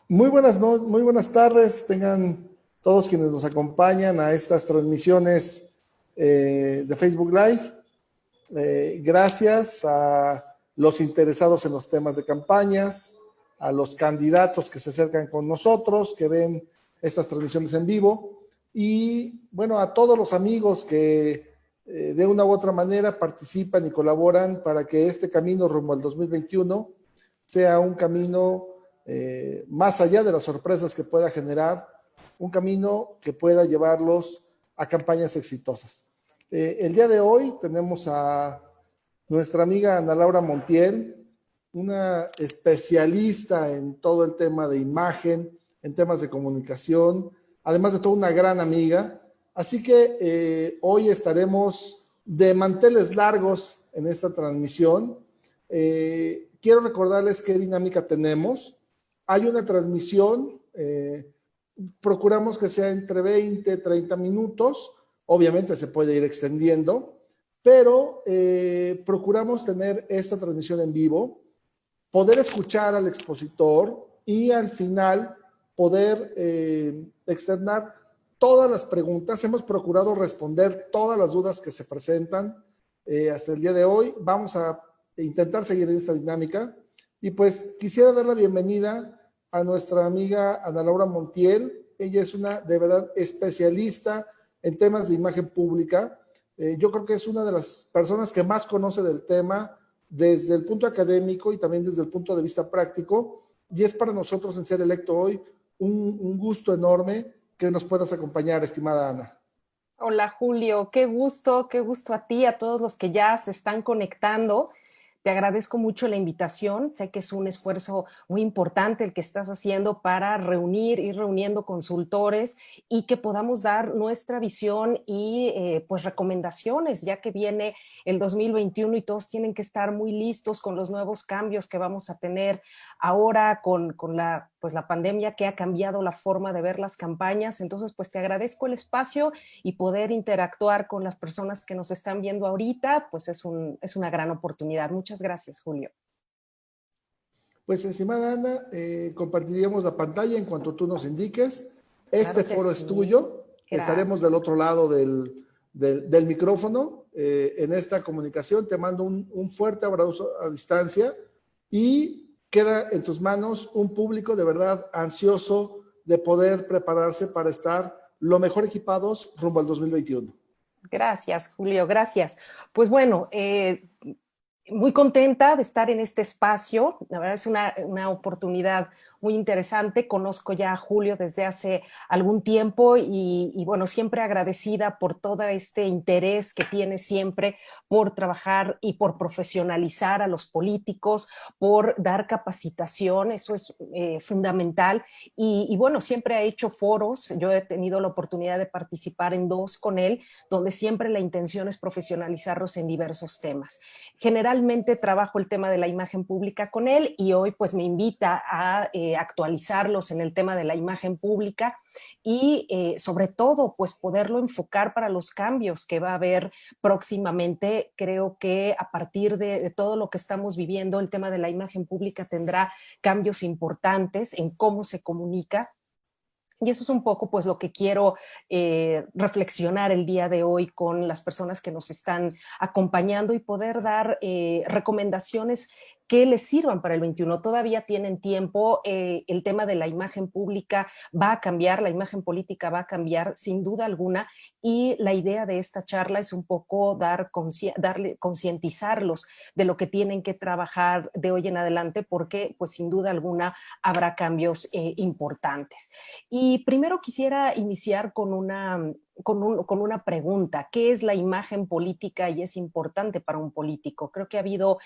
Muy buenas tardes, tengan todos quienes nos acompañan a estas transmisiones de Facebook Live. Gracias a los interesados en los temas de campañas, a los candidatos que se acercan con nosotros, que ven estas transmisiones en vivo, y bueno, a todos los amigos que de una u otra manera participan y colaboran para que este camino rumbo al 2021 sea un camino más allá de las sorpresas que pueda generar, un camino que pueda llevarlos a campañas exitosas. El día de hoy tenemos a nuestra amiga Ana Laura Montiel, una especialista en todo el tema de imagen, en temas de comunicación, además de toda una gran amiga. Así que hoy estaremos de manteles largos en esta transmisión. Quiero recordarles qué dinámica tenemos. Hay una transmisión, procuramos que sea entre 20, 30 minutos, obviamente se puede ir extendiendo, pero procuramos tener esta transmisión en vivo, poder escuchar al expositor y al final poder externar todas las preguntas. Hemos procurado responder todas las dudas que se presentan hasta el día de hoy. Vamos a intentar seguir en esta dinámica. Y pues quisiera dar la bienvenida a nuestra amiga Ana Laura Montiel. Ella es una de verdad especialista en temas de imagen pública. Yo creo que es una de las personas que más conoce del tema desde el punto académico y también desde el punto de vista práctico. Y es para nosotros en Ser Electo hoy un gusto enorme que nos puedas acompañar, estimada Ana. Hola Julio, qué gusto a ti, a todos los que ya se están conectando. Te agradezco mucho la invitación. Sé que es un esfuerzo muy importante el que estás haciendo para ir reuniendo consultores y que podamos dar nuestra visión y pues recomendaciones, ya que viene el 2021 y todos tienen que estar muy listos con los nuevos cambios que vamos a tener ahora con la pandemia que ha cambiado la forma de ver las campañas. Entonces, pues te agradezco el espacio y poder interactuar con las personas que nos están viendo ahorita, pues es una gran oportunidad. Muchas gracias, Julio. Pues, estimada Ana, compartiríamos la pantalla en cuanto tú nos indiques. Este Claro que foro es sí. tuyo. Estaremos del Gracias. otro lado del micrófono en esta comunicación. Te mando un fuerte abrazo a distancia y queda en tus manos un público de verdad ansioso de poder prepararse para estar lo mejor equipados rumbo al 2021. Gracias, Julio, gracias. Pues bueno, muy contenta de estar en este espacio. La verdad es una oportunidad muy interesante. Conozco ya a Julio desde hace algún tiempo y bueno, siempre agradecida por todo este interés que tiene siempre por trabajar y por profesionalizar a los políticos, por dar capacitación. Eso es fundamental. Y bueno, siempre ha hecho foros. Yo he tenido la oportunidad de participar en dos con él, donde siempre la intención es profesionalizarlos en diversos temas. Generalmente trabajo el tema de la imagen pública con él y hoy pues me invita a actualizarlos en el tema de la imagen pública y sobre todo pues poderlo enfocar para los cambios que va a haber próximamente. Creo que a partir de todo lo que estamos viviendo, el tema de la imagen pública tendrá cambios importantes en cómo se comunica. Y eso es un poco pues lo que quiero reflexionar el día de hoy con las personas que nos están acompañando y poder dar recomendaciones que les sirvan para el 21. Todavía tienen tiempo, el tema de la imagen pública va a cambiar, la imagen política va a cambiar sin duda alguna y la idea de esta charla es un poco darle, concientizarlos de lo que tienen que trabajar de hoy en adelante porque pues sin duda alguna habrá cambios importantes. Y primero quisiera iniciar con una pregunta. ¿Qué es la imagen política y es importante para un político? Creo que ha habido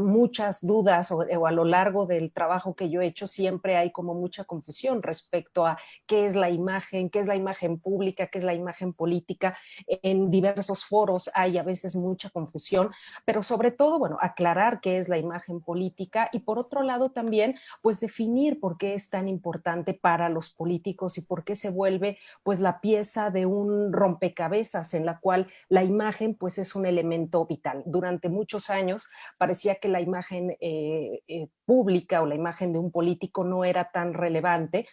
muchas dudas o a lo largo del trabajo que yo he hecho siempre hay como mucha confusión respecto a qué es la imagen pública, qué es la imagen política. En diversos foros hay a veces mucha confusión, pero sobre todo, bueno, aclarar qué es la imagen política y por otro lado también, pues definir por qué es tan importante para los políticos y por qué se vuelve pues la pieza de un rompecabezas en la cual la imagen pues es un elemento vital. Durante muchos años parecía que la imagen pública o la imagen de un político no era tan relevante.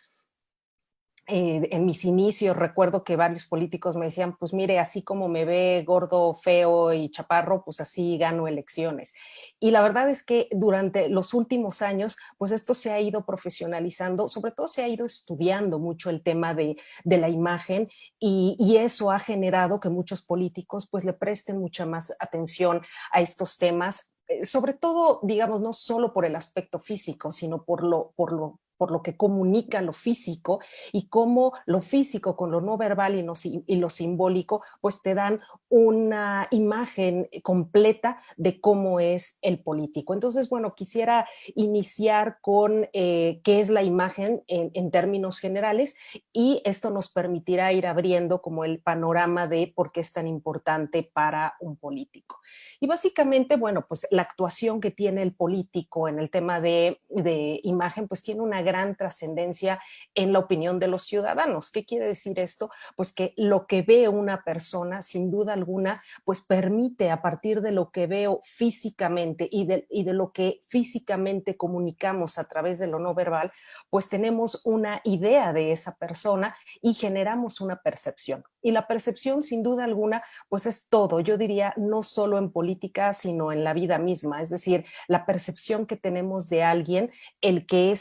En mis inicios recuerdo que varios políticos me decían, pues mire, así como me ve gordo, feo y chaparro, pues así gano elecciones. Y la verdad es que durante los últimos años, pues esto se ha ido profesionalizando, sobre todo se ha ido estudiando mucho el tema de la imagen y eso ha generado que muchos políticos pues le presten mucha más atención a estos temas, sobre todo, digamos, no solo por el aspecto físico, sino por lo que comunica lo físico y cómo lo físico con lo no verbal y lo simbólico, pues te dan una imagen completa de cómo es el político. Entonces, bueno, quisiera iniciar con qué es la imagen en términos generales y esto nos permitirá ir abriendo como el panorama de por qué es tan importante para un político. Y básicamente, bueno, pues la actuación que tiene el político en el tema de imagen, pues tiene una gran trascendencia en la opinión de los ciudadanos. ¿Qué quiere decir esto? Pues que lo que ve una persona, sin duda alguna, pues permite a partir de lo que veo físicamente y de lo que físicamente comunicamos a través de lo no verbal, pues tenemos una idea de esa persona y generamos una percepción. Y la percepción, sin duda alguna, pues es todo. Yo diría, no solo en política, sino en la vida misma. Es decir, la percepción que tenemos de alguien, el que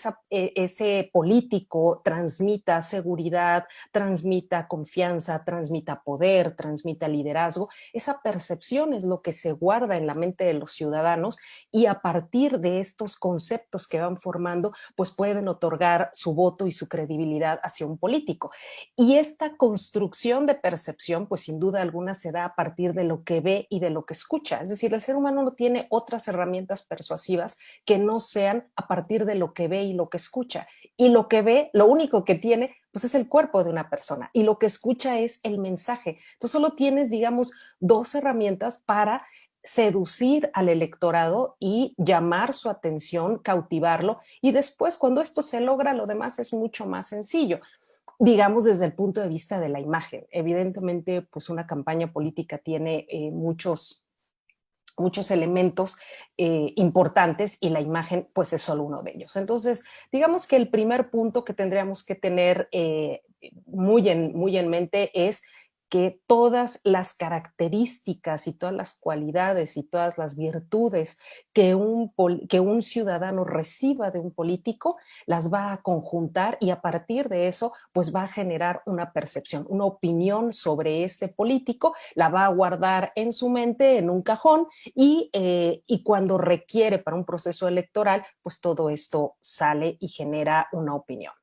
ese político transmita seguridad, transmita confianza, transmita poder, transmita liderazgo, esa percepción es lo que se guarda en la mente de los ciudadanos y a partir de estos conceptos que van formando, pues pueden otorgar su voto y su credibilidad hacia un político. Y esta construcción de percepción, pues sin duda alguna se da a partir de lo que ve y de lo que escucha. Es decir, el ser humano no tiene otras herramientas persuasivas que no sean a partir de lo que ve y lo que escucha. Y lo que ve, lo único que tiene, pues es el cuerpo de una persona y lo que escucha es el mensaje. Entonces solo tienes, digamos, dos herramientas para seducir al electorado y llamar su atención, cautivarlo y después cuando esto se logra, lo demás es mucho más sencillo, digamos desde el punto de vista de la imagen. Evidentemente, pues una campaña política tiene muchos elementos importantes y la imagen pues es solo uno de ellos. Entonces, digamos que el primer punto que tendríamos que tener muy en mente es que todas las características y todas las cualidades y todas las virtudes que un ciudadano reciba de un político las va a conjuntar y a partir de eso pues va a generar una percepción, una opinión sobre ese político, la va a guardar en su mente en un cajón y cuando requiere para un proceso electoral, pues todo esto sale y genera una opinión.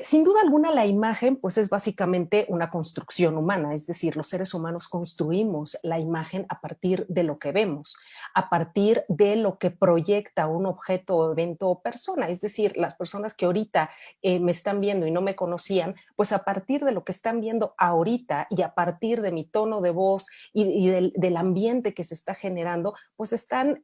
Sin duda alguna, la imagen pues es básicamente una construcción humana, es decir, los seres humanos construimos la imagen a partir de lo que vemos, a partir de lo que proyecta un objeto o evento o persona, es decir, las personas que ahorita me están viendo y no me conocían, pues a partir de lo que están viendo ahorita y a partir de mi tono de voz y del ambiente que se está generando, pues están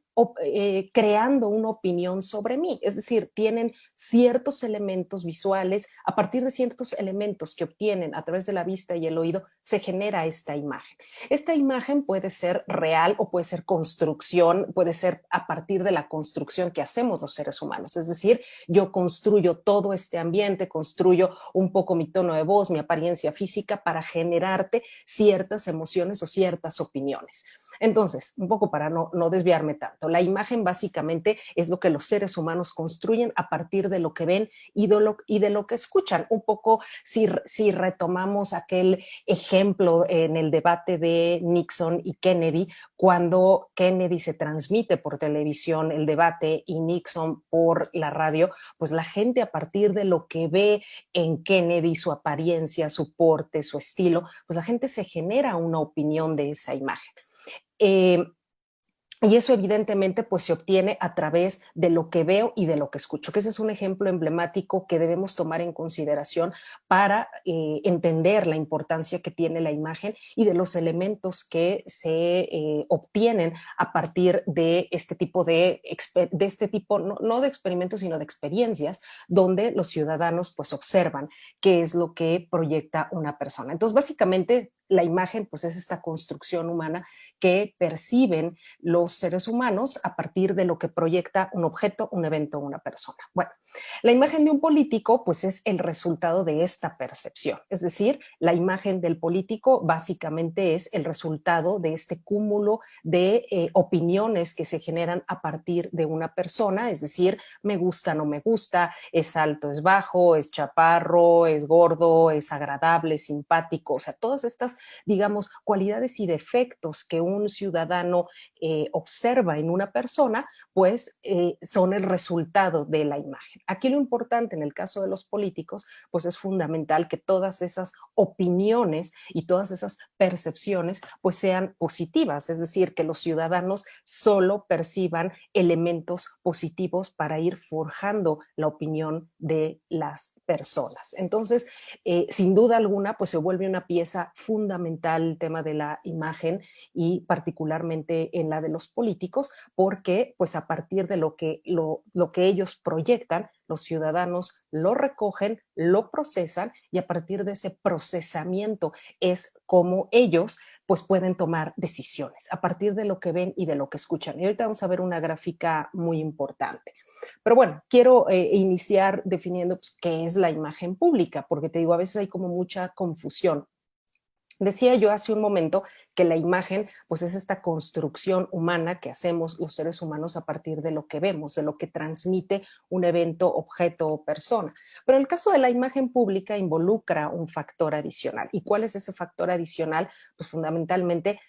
creando una opinión sobre mí, es decir, tienen ciertos elementos visuales, a partir de ciertos elementos que obtienen a través de la vista y el oído, se genera esta imagen. Esta imagen puede ser real o puede ser construcción, puede ser a partir de la construcción que hacemos los seres humanos, es decir, yo construyo todo este ambiente, construyo un poco mi tono de voz, mi apariencia física para generarte ciertas emociones o ciertas opiniones. Entonces, un poco para no desviarme tanto, la imagen básicamente es lo que los seres humanos construyen a partir de lo que ven y de lo que escuchan. Un poco si retomamos aquel ejemplo en el debate de Nixon y Kennedy, cuando Kennedy se transmite por televisión el debate y Nixon por la radio, pues la gente a partir de lo que ve en Kennedy, su apariencia, su porte, su estilo, pues la gente se genera una opinión de esa imagen. Eh, Y eso evidentemente pues se obtiene a través de lo que veo y de lo que escucho, que ese es un ejemplo emblemático que debemos tomar en consideración para entender la importancia que tiene la imagen y de los elementos que se obtienen a partir de este tipo no de experimentos, sino de experiencias donde los ciudadanos pues observan qué es lo que proyecta una persona. Entonces básicamente la imagen pues es esta construcción humana que perciben los seres humanos a partir de lo que proyecta un objeto, un evento, una persona. Bueno, la imagen de un político pues es el resultado de esta percepción, es decir, la imagen del político básicamente es el resultado de este cúmulo de opiniones que se generan a partir de una persona, es decir, me gusta, no me gusta, es alto, es bajo, es chaparro, es gordo, es agradable, es simpático, o sea, todas estas, digamos, cualidades y defectos que un ciudadano observa en una persona, pues son el resultado de la imagen. Aquí lo importante en el caso de los políticos, pues es fundamental que todas esas opiniones y todas esas percepciones pues sean positivas, es decir, que los ciudadanos solo perciban elementos positivos para ir forjando la opinión de las personas. Entonces, sin duda alguna, pues se vuelve una pieza fundamental el tema de la imagen y particularmente en la de los políticos, porque pues a partir de lo que ellos proyectan, los ciudadanos lo recogen, lo procesan y a partir de ese procesamiento es como ellos pues pueden tomar decisiones a partir de lo que ven y de lo que escuchan. Y ahorita vamos a ver una gráfica muy importante. Pero bueno, quiero iniciar definiendo pues, qué es la imagen pública, porque te digo, a veces hay como mucha confusión. Decía yo hace un momento que la imagen pues es esta construcción humana que hacemos los seres humanos a partir de lo que vemos, de lo que transmite un evento, objeto o persona. Pero en el caso de la imagen pública involucra un factor adicional. ¿Y cuál es ese factor adicional? Pues fundamentalmente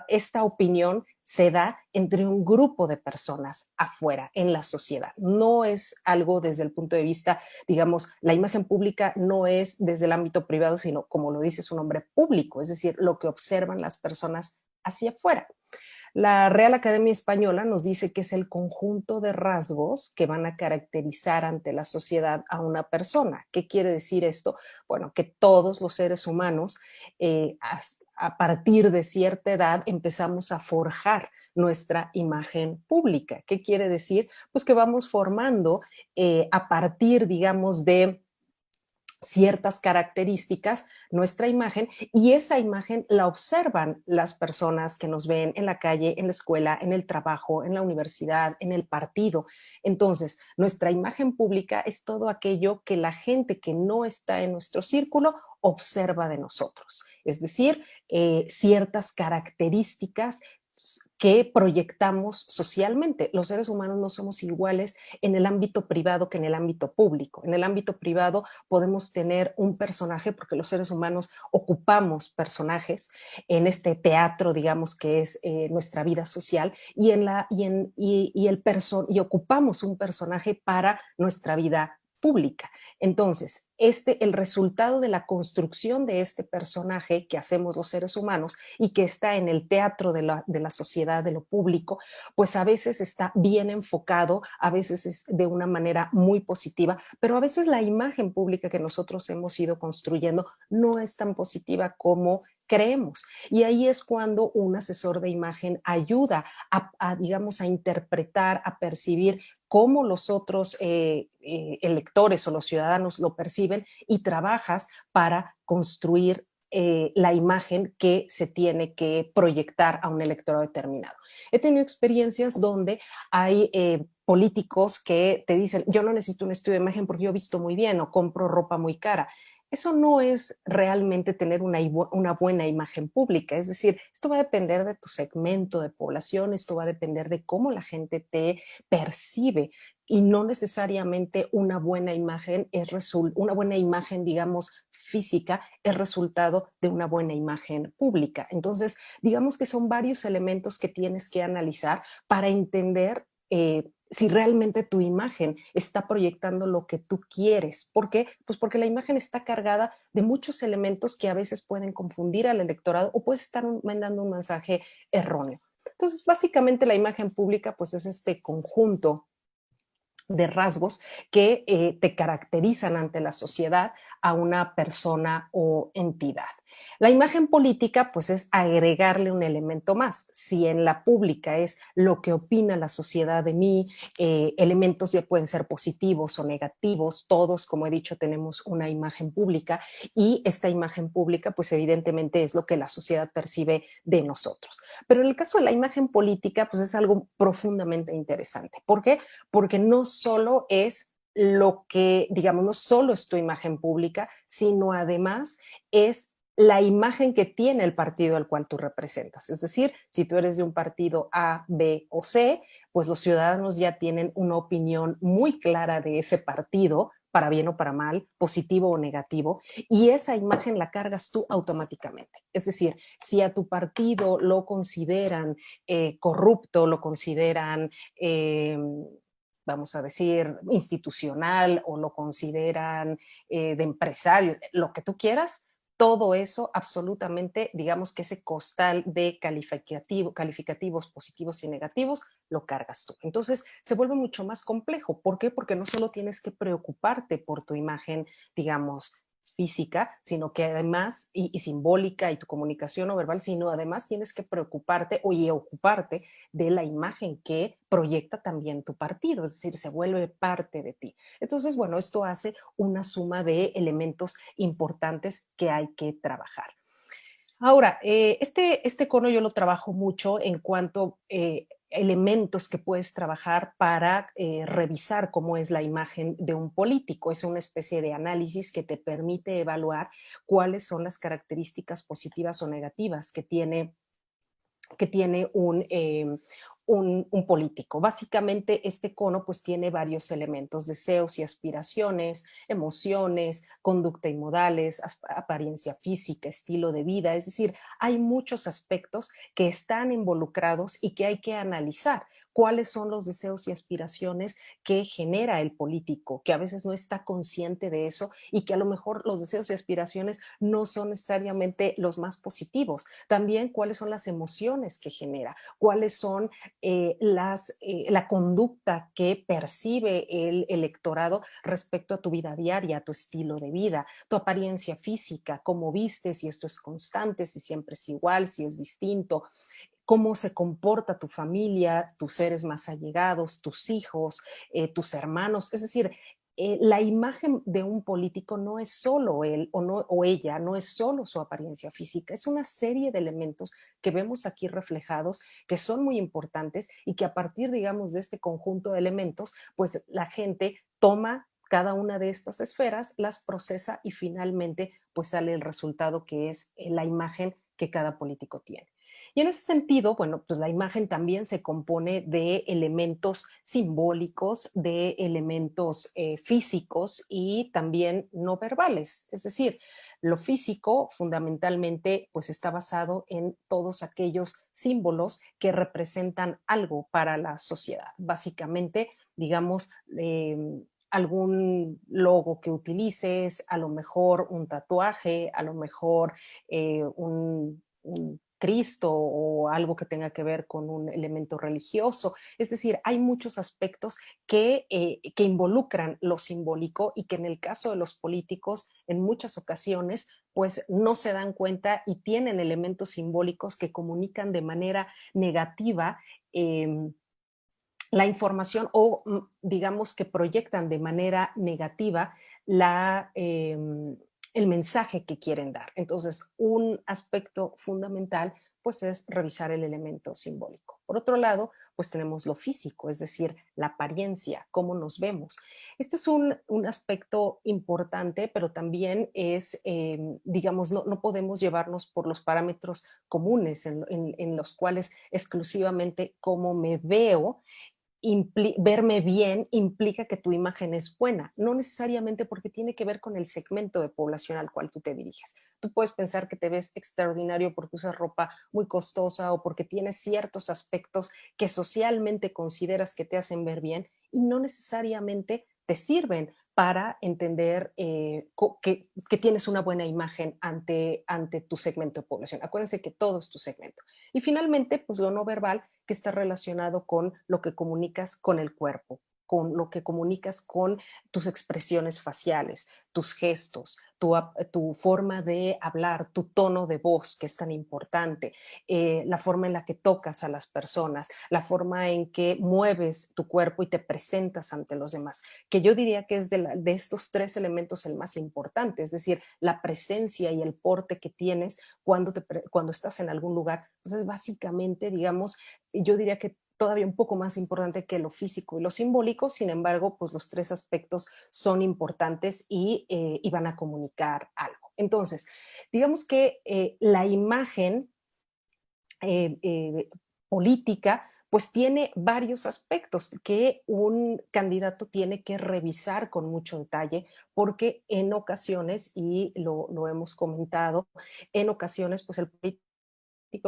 esta opinión se da entre un grupo de personas afuera, en la sociedad. No es algo desde el punto de vista, digamos, la imagen pública no es desde el ámbito privado, sino como lo dice su nombre, público, es decir, lo que observan las personas hacia afuera. La Real Academia Española nos dice que es el conjunto de rasgos que van a caracterizar ante la sociedad a una persona. ¿Qué quiere decir esto? Bueno, que todos los seres humanos, a partir de cierta edad, empezamos a forjar nuestra imagen pública. ¿Qué quiere decir? Pues que vamos formando a partir, digamos, de ciertas características, nuestra imagen, y esa imagen la observan las personas que nos ven en la calle, en la escuela, en el trabajo, en la universidad, en el partido. Entonces, nuestra imagen pública es todo aquello que la gente que no está en nuestro círculo observa de nosotros, es decir, ciertas características que proyectamos socialmente. Los seres humanos no somos iguales en el ámbito privado que en el ámbito público. En el ámbito privado podemos tener un personaje porque los seres humanos ocupamos personajes en este teatro, digamos, que es nuestra vida social y ocupamos un personaje para nuestra vida pública. Entonces, el resultado de la construcción de este personaje que hacemos los seres humanos y que está en el teatro de la sociedad, de lo público, pues a veces está bien enfocado, a veces es de una manera muy positiva, pero a veces la imagen pública que nosotros hemos ido construyendo no es tan positiva como creemos. Y ahí es cuando un asesor de imagen ayuda digamos, a interpretar, a percibir cómo los otros electores o los ciudadanos lo perciben y trabajas para construir la imagen que se tiene que proyectar a un electorado determinado. He tenido experiencias donde hay políticos que te dicen, yo no necesito un estudio de imagen porque yo he visto muy bien o compro ropa muy cara. Eso no es realmente tener una buena imagen pública, es decir, esto va a depender de tu segmento de población, esto va a depender de cómo la gente te percibe y no necesariamente una buena imagen una buena imagen, digamos, física es resultado de una buena imagen pública. Entonces, digamos que son varios elementos que tienes que analizar para entender si realmente tu imagen está proyectando lo que tú quieres. ¿Por qué? Pues porque la imagen está cargada de muchos elementos que a veces pueden confundir al electorado o puedes estar mandando un mensaje erróneo. Entonces, básicamente la imagen pública pues es este conjunto de rasgos que te caracterizan ante la sociedad a una persona o entidad. La imagen política, pues, es agregarle un elemento más. Si en la pública es lo que opina la sociedad de mí, elementos ya pueden ser positivos o negativos. Todos, como he dicho, tenemos una imagen pública y esta imagen pública, pues, evidentemente es lo que la sociedad percibe de nosotros. Pero en el caso de la imagen política, pues, es algo profundamente interesante. ¿Por qué? Porque no solo es lo que, digamos, no solo es tu imagen pública, sino además es la imagen que tiene el partido al cual tú representas. Es decir, si tú eres de un partido A, B o C, pues los ciudadanos ya tienen una opinión muy clara de ese partido, para bien o para mal, positivo o negativo, y esa imagen la cargas tú automáticamente. Es decir, si a tu partido lo consideran corrupto, lo consideran vamos a decir, institucional o lo consideran de empresario, lo que tú quieras, todo eso absolutamente, digamos que ese costal de calificativos positivos y negativos, lo cargas tú. Entonces se vuelve mucho más complejo. ¿Por qué? Porque no solo tienes que preocuparte por tu imagen, digamos, física, sino que además, y simbólica, y tu comunicación no verbal, sino además tienes que preocuparte y ocuparte de la imagen que proyecta también tu partido, es decir, se vuelve parte de ti. Entonces, bueno, esto hace una suma de elementos importantes que hay que trabajar. Ahora, este cono yo lo trabajo mucho en cuanto elementos que puedes trabajar para revisar cómo es la imagen de un político. Es una especie de análisis que te permite evaluar cuáles son las características positivas o negativas que tiene un político. Básicamente este cono pues tiene varios elementos, deseos y aspiraciones, emociones, conducta y modales, apariencia física, estilo de vida, es decir, hay muchos aspectos que están involucrados y que hay que analizar cuáles son los deseos y aspiraciones que genera el político, que a veces no está consciente de eso y que a lo mejor los deseos y aspiraciones no son necesariamente los más positivos. También cuáles son las emociones que genera, cuáles son la conducta que percibe el electorado respecto a tu vida diaria, a tu estilo de vida, tu apariencia física, cómo vistes, si esto es constante, si siempre es igual, si es distinto, cómo se comporta tu familia, tus seres más allegados, tus hijos, tus hermanos. Es decir, la imagen de un político no es solo él o ella, no es solo su apariencia física, es una serie de elementos que vemos aquí reflejados que son muy importantes y que a partir, digamos, de este conjunto de elementos, pues la gente toma cada una de estas esferas, las procesa y finalmente pues sale el resultado que es la imagen que cada político tiene. Y en ese sentido, bueno, pues la imagen también se compone de elementos simbólicos, de elementos físicos y también no verbales. Es decir, lo físico fundamentalmente pues está basado en todos aquellos símbolos que representan algo para la sociedad. Básicamente, digamos, algún logo que utilices, a lo mejor un tatuaje, a lo mejor un Cristo o algo que tenga que ver con un elemento religioso. Es decir, hay muchos aspectos que involucran lo simbólico y que en el caso de los políticos en muchas ocasiones pues no se dan cuenta y tienen elementos simbólicos que comunican de manera negativa la información o digamos que proyectan de manera negativa el mensaje que quieren dar. Entonces, un aspecto fundamental pues es revisar el elemento simbólico. Por otro lado, pues tenemos lo físico, es decir, la apariencia, cómo nos vemos. Este es un aspecto importante, pero también es, digamos, no podemos llevarnos por los parámetros comunes en los cuales exclusivamente cómo me veo verme bien implica que tu imagen es buena, no necesariamente porque tiene que ver con el segmento de población al cual tú te diriges. Tú puedes pensar que te ves extraordinario porque usas ropa muy costosa o porque tienes ciertos aspectos que socialmente consideras que te hacen ver bien y no necesariamente te sirven para entender que tienes una buena imagen ante tu segmento de población. Acuérdense que todo es tu segmento. Y finalmente, pues lo no verbal, que está relacionado con lo que comunicas con el cuerpo, con lo que comunicas con tus expresiones faciales, tus gestos, tu forma de hablar, tu tono de voz, que es tan importante, la forma en la que tocas a las personas, la forma en que mueves tu cuerpo y te presentas ante los demás, que yo diría que es de estos tres elementos el más importante, es decir, la presencia y el porte que tienes cuando estás en algún lugar, pues es básicamente, digamos, yo diría que todavía un poco más importante que lo físico y lo simbólico. Sin embargo, pues los tres aspectos son importantes y van a comunicar algo. Entonces, digamos que la imagen política pues tiene varios aspectos que un candidato tiene que revisar con mucho detalle, porque en ocasiones, y lo hemos comentado, en ocasiones pues el político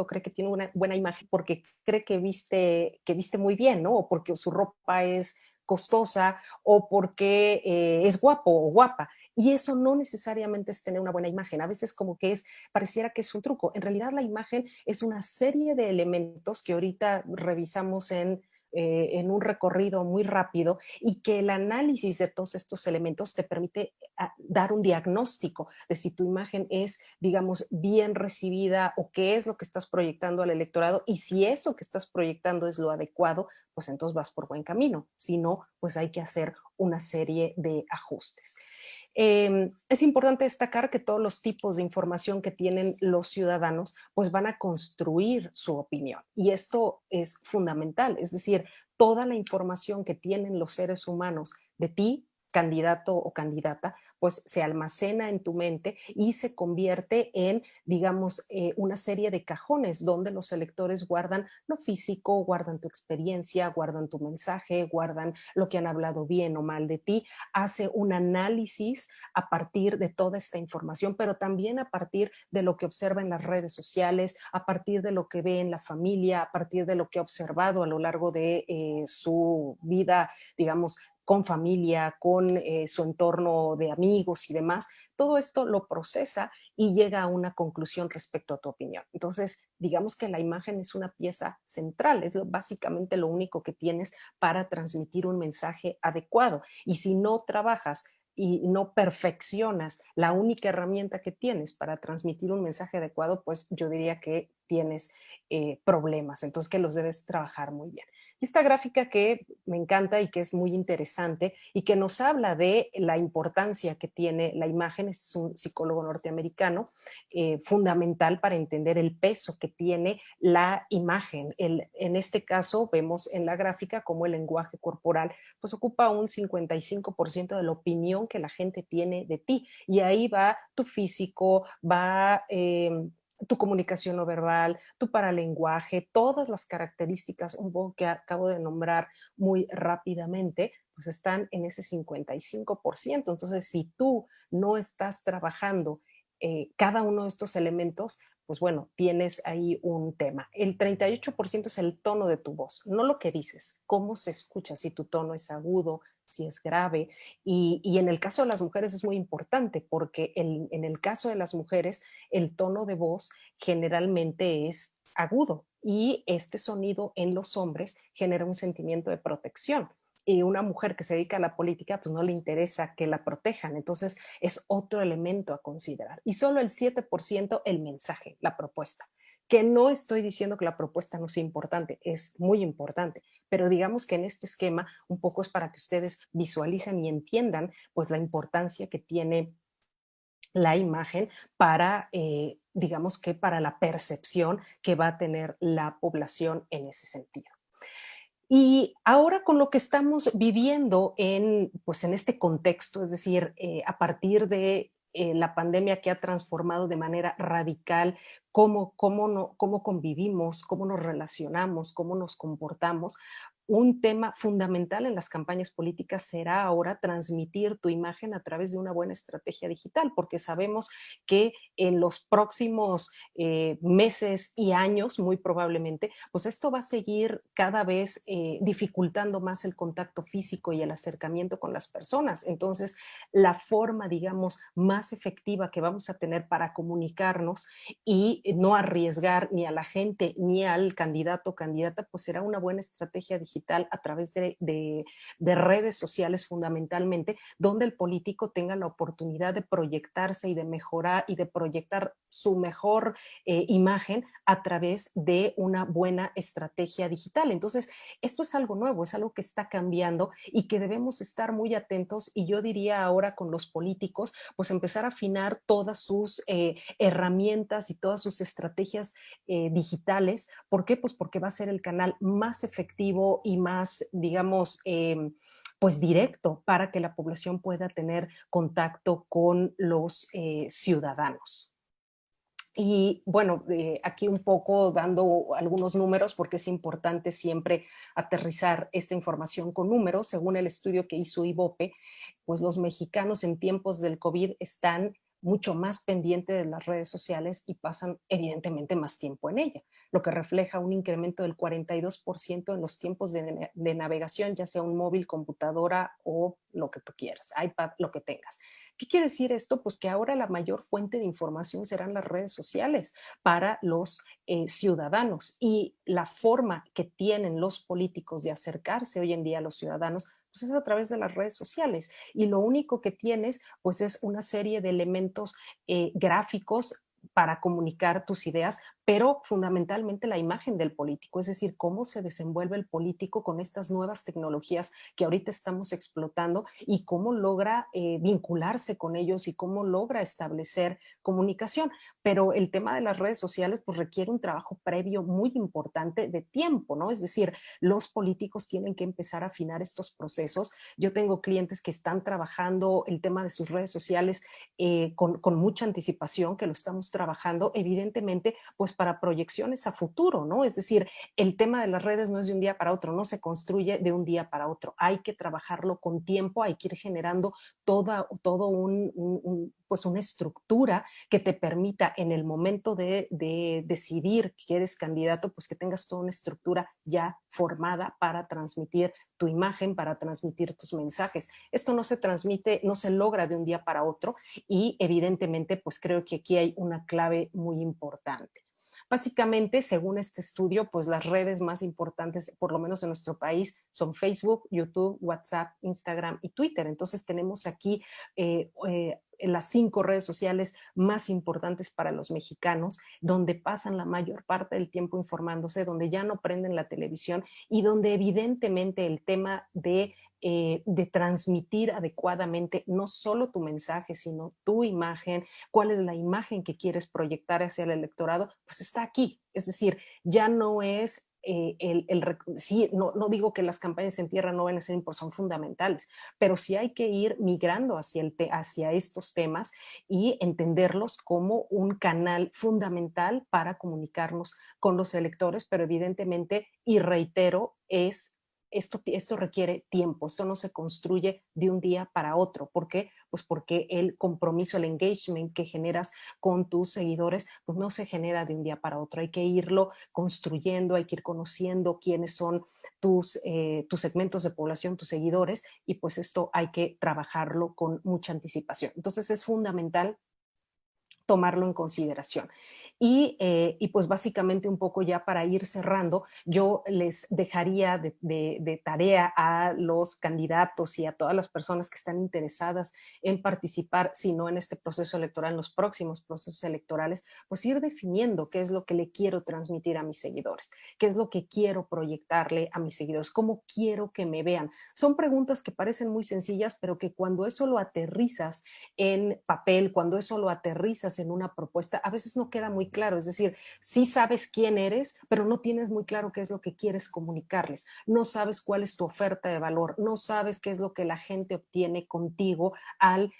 cree que tiene una buena imagen porque cree que viste muy bien, ¿no? O porque su ropa es costosa o porque es guapo o guapa. Y eso no necesariamente es tener una buena imagen. A veces como que pareciera que es un truco. En realidad la imagen es una serie de elementos que ahorita revisamos en un recorrido muy rápido y que el análisis de todos estos elementos te permite dar un diagnóstico de si tu imagen es, digamos, bien recibida o qué es lo que estás proyectando al electorado, y si eso que estás proyectando es lo adecuado, pues entonces vas por buen camino. Si no, pues hay que hacer una serie de ajustes. Es importante destacar que todos los tipos de información que tienen los ciudadanos pues van a construir su opinión, y esto es fundamental, es decir, toda la información que tienen los seres humanos de ti, candidato o candidata, pues se almacena en tu mente y se convierte en, digamos, una serie de cajones donde los electores guardan lo físico, guardan tu experiencia, guardan tu mensaje, guardan lo que han hablado bien o mal de ti, hace un análisis a partir de toda esta información, pero también a partir de lo que observa en las redes sociales, a partir de lo que ve en la familia, a partir de lo que ha observado a lo largo de su vida, digamos, con familia, con su entorno de amigos y demás. Todo esto lo procesa y llega a una conclusión respecto a tu opinión. Entonces, digamos que la imagen es una pieza central, es básicamente lo único que tienes para transmitir un mensaje adecuado. Y si no trabajas y no perfeccionas la única herramienta que tienes para transmitir un mensaje adecuado, pues yo diría que tienes problemas, entonces que los debes trabajar muy bien. Y esta gráfica que me encanta y que es muy interesante y que nos habla de la importancia que tiene la imagen, es un psicólogo norteamericano, fundamental para entender el peso que tiene la imagen. En este caso vemos en la gráfica cómo el lenguaje corporal pues ocupa un 55% de la opinión que la gente tiene de ti, y ahí va tu físico, va tu comunicación no verbal, tu paralenguaje, todas las características un poco que acabo de nombrar muy rápidamente, pues están en ese 55%. Entonces, si tú no estás trabajando cada uno de estos elementos, pues bueno, tienes ahí un tema. El 38% es el tono de tu voz, no lo que dices, cómo se escucha, si tu tono es agudo, si es grave. Y en el caso de las mujeres es muy importante porque en el caso de las mujeres el tono de voz generalmente es agudo, y este sonido en los hombres genera un sentimiento de protección. Y una mujer que se dedica a la política, pues no le interesa que la protejan. Entonces es otro elemento a considerar. Y solo el 7% el mensaje, la propuesta. Que no estoy diciendo que la propuesta no sea importante, es muy importante, pero digamos que en este esquema un poco es para que ustedes visualicen y entiendan pues la importancia que tiene la imagen para, digamos que para la percepción que va a tener la población en ese sentido. Y ahora con lo que estamos viviendo pues en este contexto, es decir, a partir de la pandemia que ha transformado de manera radical cómo convivimos, cómo nos relacionamos, cómo nos comportamos, un tema fundamental en las campañas políticas será ahora transmitir tu imagen a través de una buena estrategia digital, porque sabemos que en los próximos meses y años, muy probablemente, pues esto va a seguir cada vez dificultando más el contacto físico y el acercamiento con las personas. Entonces, la forma, digamos, más efectiva que vamos a tener para comunicarnos y no arriesgar ni a la gente ni al candidato o candidata, pues será una buena estrategia digital a través de redes sociales fundamentalmente, donde el político tenga la oportunidad de proyectarse y de mejorar y de proyectar su mejor imagen a través de una buena estrategia digital. Entonces, esto es algo nuevo, es algo que está cambiando y que debemos estar muy atentos, y yo diría ahora con los políticos, pues empezar a afinar todas sus herramientas y todas sus estrategias digitales. ¿Por qué? Pues porque va a ser el canal más efectivo y más, digamos, pues directo para que la población pueda tener contacto con los ciudadanos. Y bueno, aquí un poco dando algunos números, porque es importante siempre aterrizar esta información con números. Según el estudio que hizo IVOPE, pues los mexicanos en tiempos del COVID están mucho más pendientes de las redes sociales y pasan evidentemente más tiempo en ella, lo que refleja un incremento del 42% en los tiempos de navegación, ya sea un móvil, computadora o lo que tú quieras, iPad, lo que tengas. ¿Qué quiere decir esto? Pues que ahora la mayor fuente de información serán las redes sociales para los ciudadanos, y la forma que tienen los políticos de acercarse hoy en día a los ciudadanos pues es a través de las redes sociales, y lo único que tienes pues es una serie de elementos gráficos para comunicar tus ideas, pero fundamentalmente la imagen del político, es decir, cómo se desenvuelve el político con estas nuevas tecnologías que ahorita estamos explotando, y cómo logra vincularse con ellos y cómo logra establecer comunicación. Pero el tema de las redes sociales pues requiere un trabajo previo muy importante de tiempo, ¿no? Es decir, los políticos tienen que empezar a afinar estos procesos. Yo tengo clientes que están trabajando el tema de sus redes sociales con mucha anticipación, que lo estamos trabajando, evidentemente, pues para proyecciones a futuro, ¿no? Es decir, el tema de las redes no es de un día para otro, no se construye de un día para otro. Hay que trabajarlo con tiempo, hay que ir generando todo pues una estructura que te permita en el momento de decidir que eres candidato, pues que tengas toda una estructura ya formada para transmitir tu imagen, para transmitir tus mensajes. Esto no se transmite, no se logra de un día para otro, y evidentemente pues creo que aquí hay una clave muy importante. Básicamente, según este estudio, pues las redes más importantes, por lo menos en nuestro país, son Facebook, YouTube, WhatsApp, Instagram y Twitter. Entonces tenemos aquí las 5 redes sociales más importantes para los mexicanos, donde pasan la mayor parte del tiempo informándose, donde ya no prenden la televisión, y donde evidentemente el tema de transmitir adecuadamente no solo tu mensaje, sino tu imagen, cuál es la imagen que quieres proyectar hacia el electorado, pues está aquí. Es decir, ya no es sí, no digo que las campañas en tierra no van a ser importantes, son fundamentales, pero sí hay que ir migrando hacia estos temas y entenderlos como un canal fundamental para comunicarnos con los electores, pero evidentemente, y reitero, esto requiere tiempo, esto no se construye de un día para otro. ¿Por qué? Pues porque el compromiso, el engagement que generas con tus seguidores, pues no se genera de un día para otro. Hay que irlo construyendo, hay que ir conociendo quiénes son tus segmentos de población, tus seguidores, y pues esto hay que trabajarlo con mucha anticipación. Entonces es fundamental tomarlo en consideración. Y pues básicamente un poco ya para ir cerrando, yo les dejaría de tarea a los candidatos y a todas las personas que están interesadas en participar, si no en este proceso electoral, en los próximos procesos electorales, pues ir definiendo qué es lo que le quiero transmitir a mis seguidores, qué es lo que quiero proyectarle a mis seguidores, cómo quiero que me vean. Son preguntas que parecen muy sencillas, pero que cuando eso lo aterrizas en papel, cuando eso lo aterrizas en una propuesta, a veces no queda muy claro. Es decir, sí sabes quién eres, pero no tienes muy claro qué es lo que quieres comunicarles. No sabes cuál es tu oferta de valor, no sabes qué es lo que la gente obtiene contigo al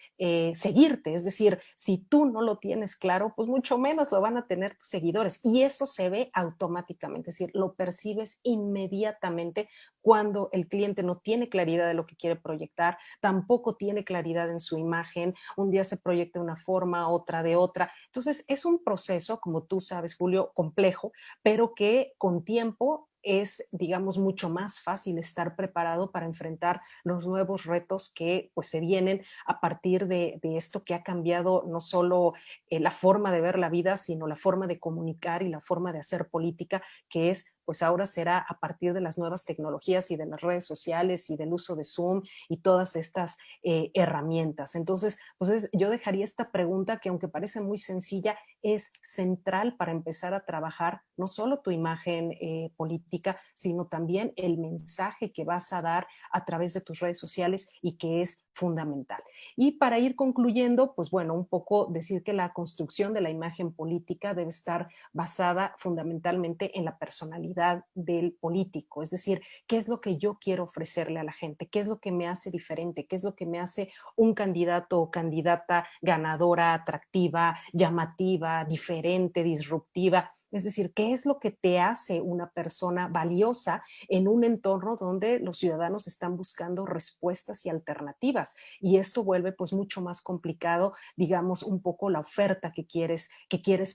seguirte. Es decir, si tú no lo tienes claro, pues mucho menos lo van a tener tus seguidores. Y eso se ve automáticamente, es decir, lo percibes inmediatamente cuando el cliente no tiene claridad de lo que quiere proyectar, tampoco tiene claridad en su imagen, un día se proyecta de una forma, otra de otra. Entonces, es un proceso, como tú sabes, Julio, complejo, pero que con tiempo es, digamos, mucho más fácil estar preparado para enfrentar los nuevos retos que pues se vienen a partir de esto que ha cambiado no solo la forma de ver la vida, sino la forma de comunicar y la forma de hacer política, que es pues ahora será a partir de las nuevas tecnologías y de las redes sociales y del uso de Zoom y todas estas herramientas. Entonces, pues yo dejaría esta pregunta que aunque parece muy sencilla, es central para empezar a trabajar no solo tu imagen política, sino también el mensaje que vas a dar a través de tus redes sociales y que es fundamental. Y para ir concluyendo, pues bueno, un poco decir que la construcción de la imagen política debe estar basada fundamentalmente en la personalidad del político, es decir, qué es lo que yo quiero ofrecerle a la gente, qué es lo que me hace diferente, qué es lo que me hace un candidato o candidata ganadora, atractiva, llamativa, diferente, disruptiva. Es decir, ¿qué es lo que te hace una persona valiosa en un entorno donde los ciudadanos están buscando respuestas y alternativas? Y esto vuelve pues mucho más complicado, digamos, un poco la oferta que quieres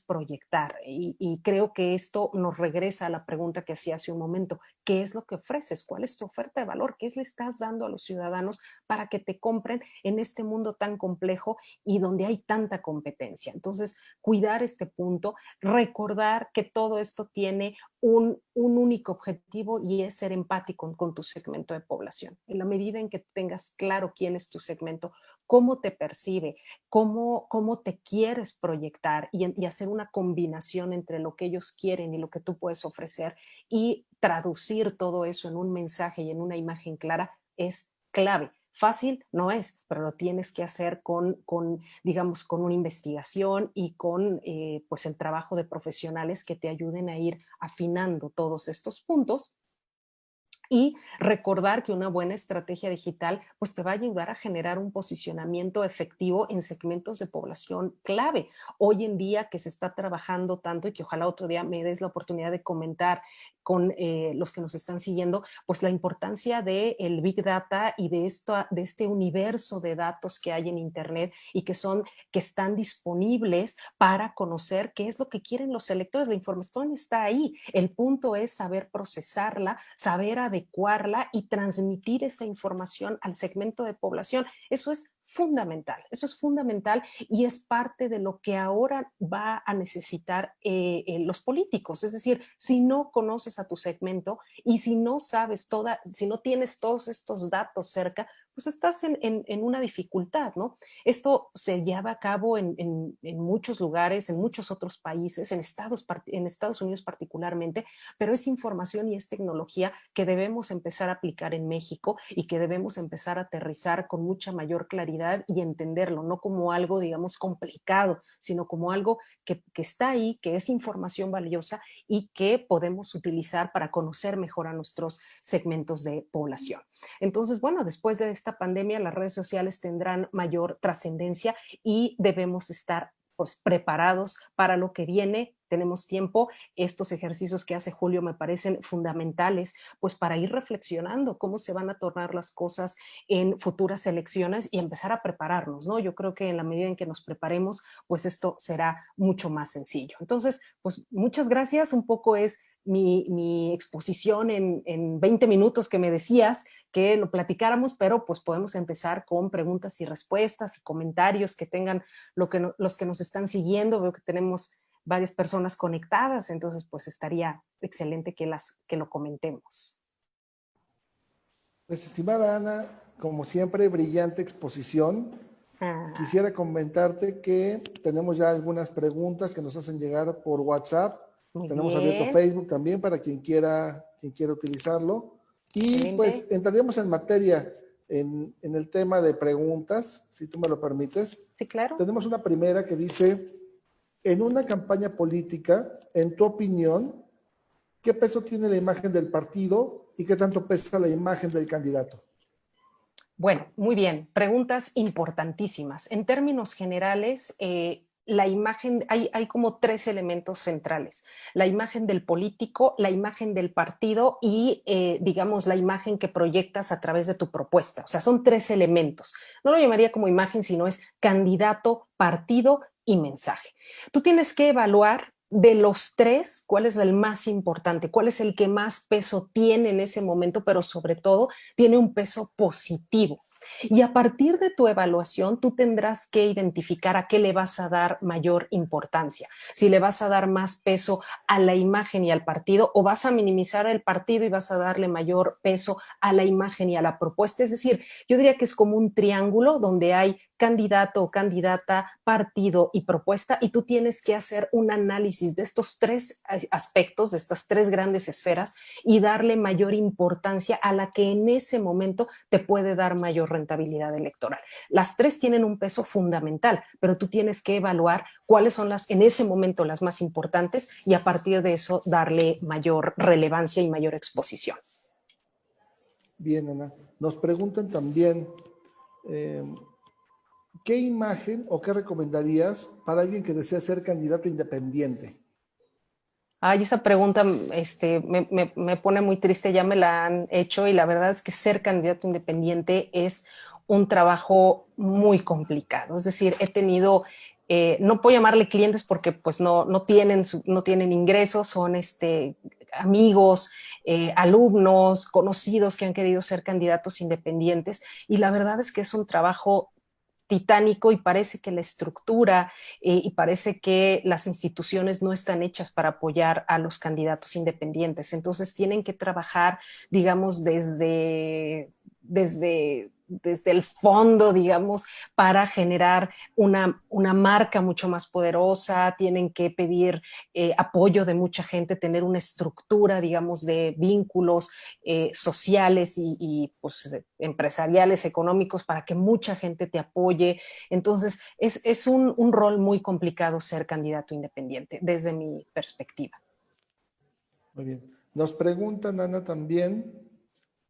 proyectar. Y creo que esto nos regresa a la pregunta que hacía hace un momento. ¿Qué es lo que ofreces? ¿Cuál es tu oferta de valor? ¿Qué le estás dando a los ciudadanos para que te compren en este mundo tan complejo y donde hay tanta competencia? Entonces, cuidar este punto, recordar que todo esto tiene un único objetivo y es ser empático con tu segmento de población. En la medida en que tengas claro quién es tu segmento, cómo te percibe, cómo te quieres proyectar y hacer una combinación entre lo que ellos quieren y lo que tú puedes ofrecer y traducir todo eso en un mensaje y en una imagen clara es clave. Fácil no es, pero lo tienes que hacer digamos, con una investigación y con pues el trabajo de profesionales que te ayuden a ir afinando todos estos puntos y recordar que una buena estrategia digital pues te va a ayudar a generar un posicionamiento efectivo en segmentos de población clave. Hoy en día que se está trabajando tanto y que ojalá otro día me des la oportunidad de comentar con los que nos están siguiendo, pues la importancia del Big Data y de este universo de datos que hay en Internet y que están disponibles para conocer qué es lo que quieren los electores. La información está ahí. El punto es saber procesarla, saber adecuarla y transmitir esa información al segmento de población. Eso es fundamental y es parte de lo que ahora va a necesitar los políticos. Es decir, si no conoces a tu segmento y si no sabes si no tienes todos estos datos cerca, pues estás en una dificultad, ¿no? Esto se lleva a cabo en muchos lugares, en muchos otros países, en Estados Unidos particularmente, pero es información y es tecnología que debemos empezar a aplicar en México y que debemos empezar a aterrizar con mucha mayor claridad y entenderlo, no como algo, digamos, complicado, sino como algo que está ahí, que es información valiosa y que podemos utilizar para conocer mejor a nuestros segmentos de población. Entonces, bueno, después de esta pandemia, las redes sociales tendrán mayor trascendencia y debemos estar pues preparados para lo que viene. Tenemos tiempo. Estos ejercicios que hace Julio me parecen fundamentales, pues para ir reflexionando cómo se van a tornar las cosas en futuras elecciones y empezar a prepararnos, ¿no? Yo creo que en la medida en que nos preparemos, pues esto será mucho más sencillo. Entonces, pues muchas gracias. Un poco es mi exposición en 20 minutos que me decías que lo platicáramos, pero pues podemos empezar con preguntas y respuestas y comentarios que tengan los que nos están siguiendo. Veo que tenemos varias personas conectadas, entonces pues estaría excelente que lo comentemos. Pues estimada Ana, como siempre, brillante exposición. Quisiera comentarte que tenemos ya algunas preguntas que nos hacen llegar por WhatsApp. Muy Tenemos abierto bien. Facebook también para quien quiera utilizarlo. Y Excelente. pues entraríamos en materia en el tema de preguntas, si tú me lo permites. Sí, claro. Tenemos una primera que dice, en una campaña política, en tu opinión, ¿qué peso tiene la imagen del partido y qué tanto pesa la imagen del candidato? Bueno, muy bien. Preguntas importantísimas. En términos generales, la imagen, hay como tres elementos centrales: la imagen del político, la imagen del partido y, digamos, la imagen que proyectas a través de tu propuesta. O sea, son tres elementos. No lo llamaría como imagen, sino es candidato, partido y mensaje. Tú tienes que evaluar de los tres cuál es el más importante, cuál es el que más peso tiene en ese momento, pero sobre todo tiene un peso positivo. Y a partir de tu evaluación, tú tendrás que identificar a qué le vas a dar mayor importancia. Si le vas a dar más peso a la imagen y al partido, o vas a minimizar el partido y vas a darle mayor peso a la imagen y a la propuesta. Es decir, yo diría que es como un triángulo donde hay candidato o candidata, partido y propuesta, y tú tienes que hacer un análisis de estos tres aspectos, de estas tres grandes esferas, y darle mayor importancia a la que en ese momento te puede dar mayor rentabilidad electoral. Las tres tienen un peso fundamental, pero tú tienes que evaluar cuáles son en ese momento las más importantes, y a partir de eso darle mayor relevancia y mayor exposición. Bien, Ana. Nos preguntan también, eh, ¿qué imagen o qué recomendarías para alguien que desea ser candidato independiente? Ay, esa pregunta me pone muy triste, ya me la han hecho, y la verdad es que ser candidato independiente es un trabajo muy complicado. Es decir, he tenido, no puedo llamarle clientes porque pues no tienen ingresos, son amigos, alumnos, conocidos que han querido ser candidatos independientes, y la verdad es que es un trabajo titánico, y parece que la estructura y parece que las instituciones no están hechas para apoyar a los candidatos independientes. Entonces tienen que trabajar, digamos, desde el fondo, digamos, para generar una marca mucho más poderosa. Tienen que pedir apoyo de mucha gente, tener una estructura, digamos, de vínculos sociales y pues, empresariales, económicos, para que mucha gente te apoye. Entonces, es un rol muy complicado ser candidato independiente, desde mi perspectiva. Muy bien. Nos preguntan, Ana, también,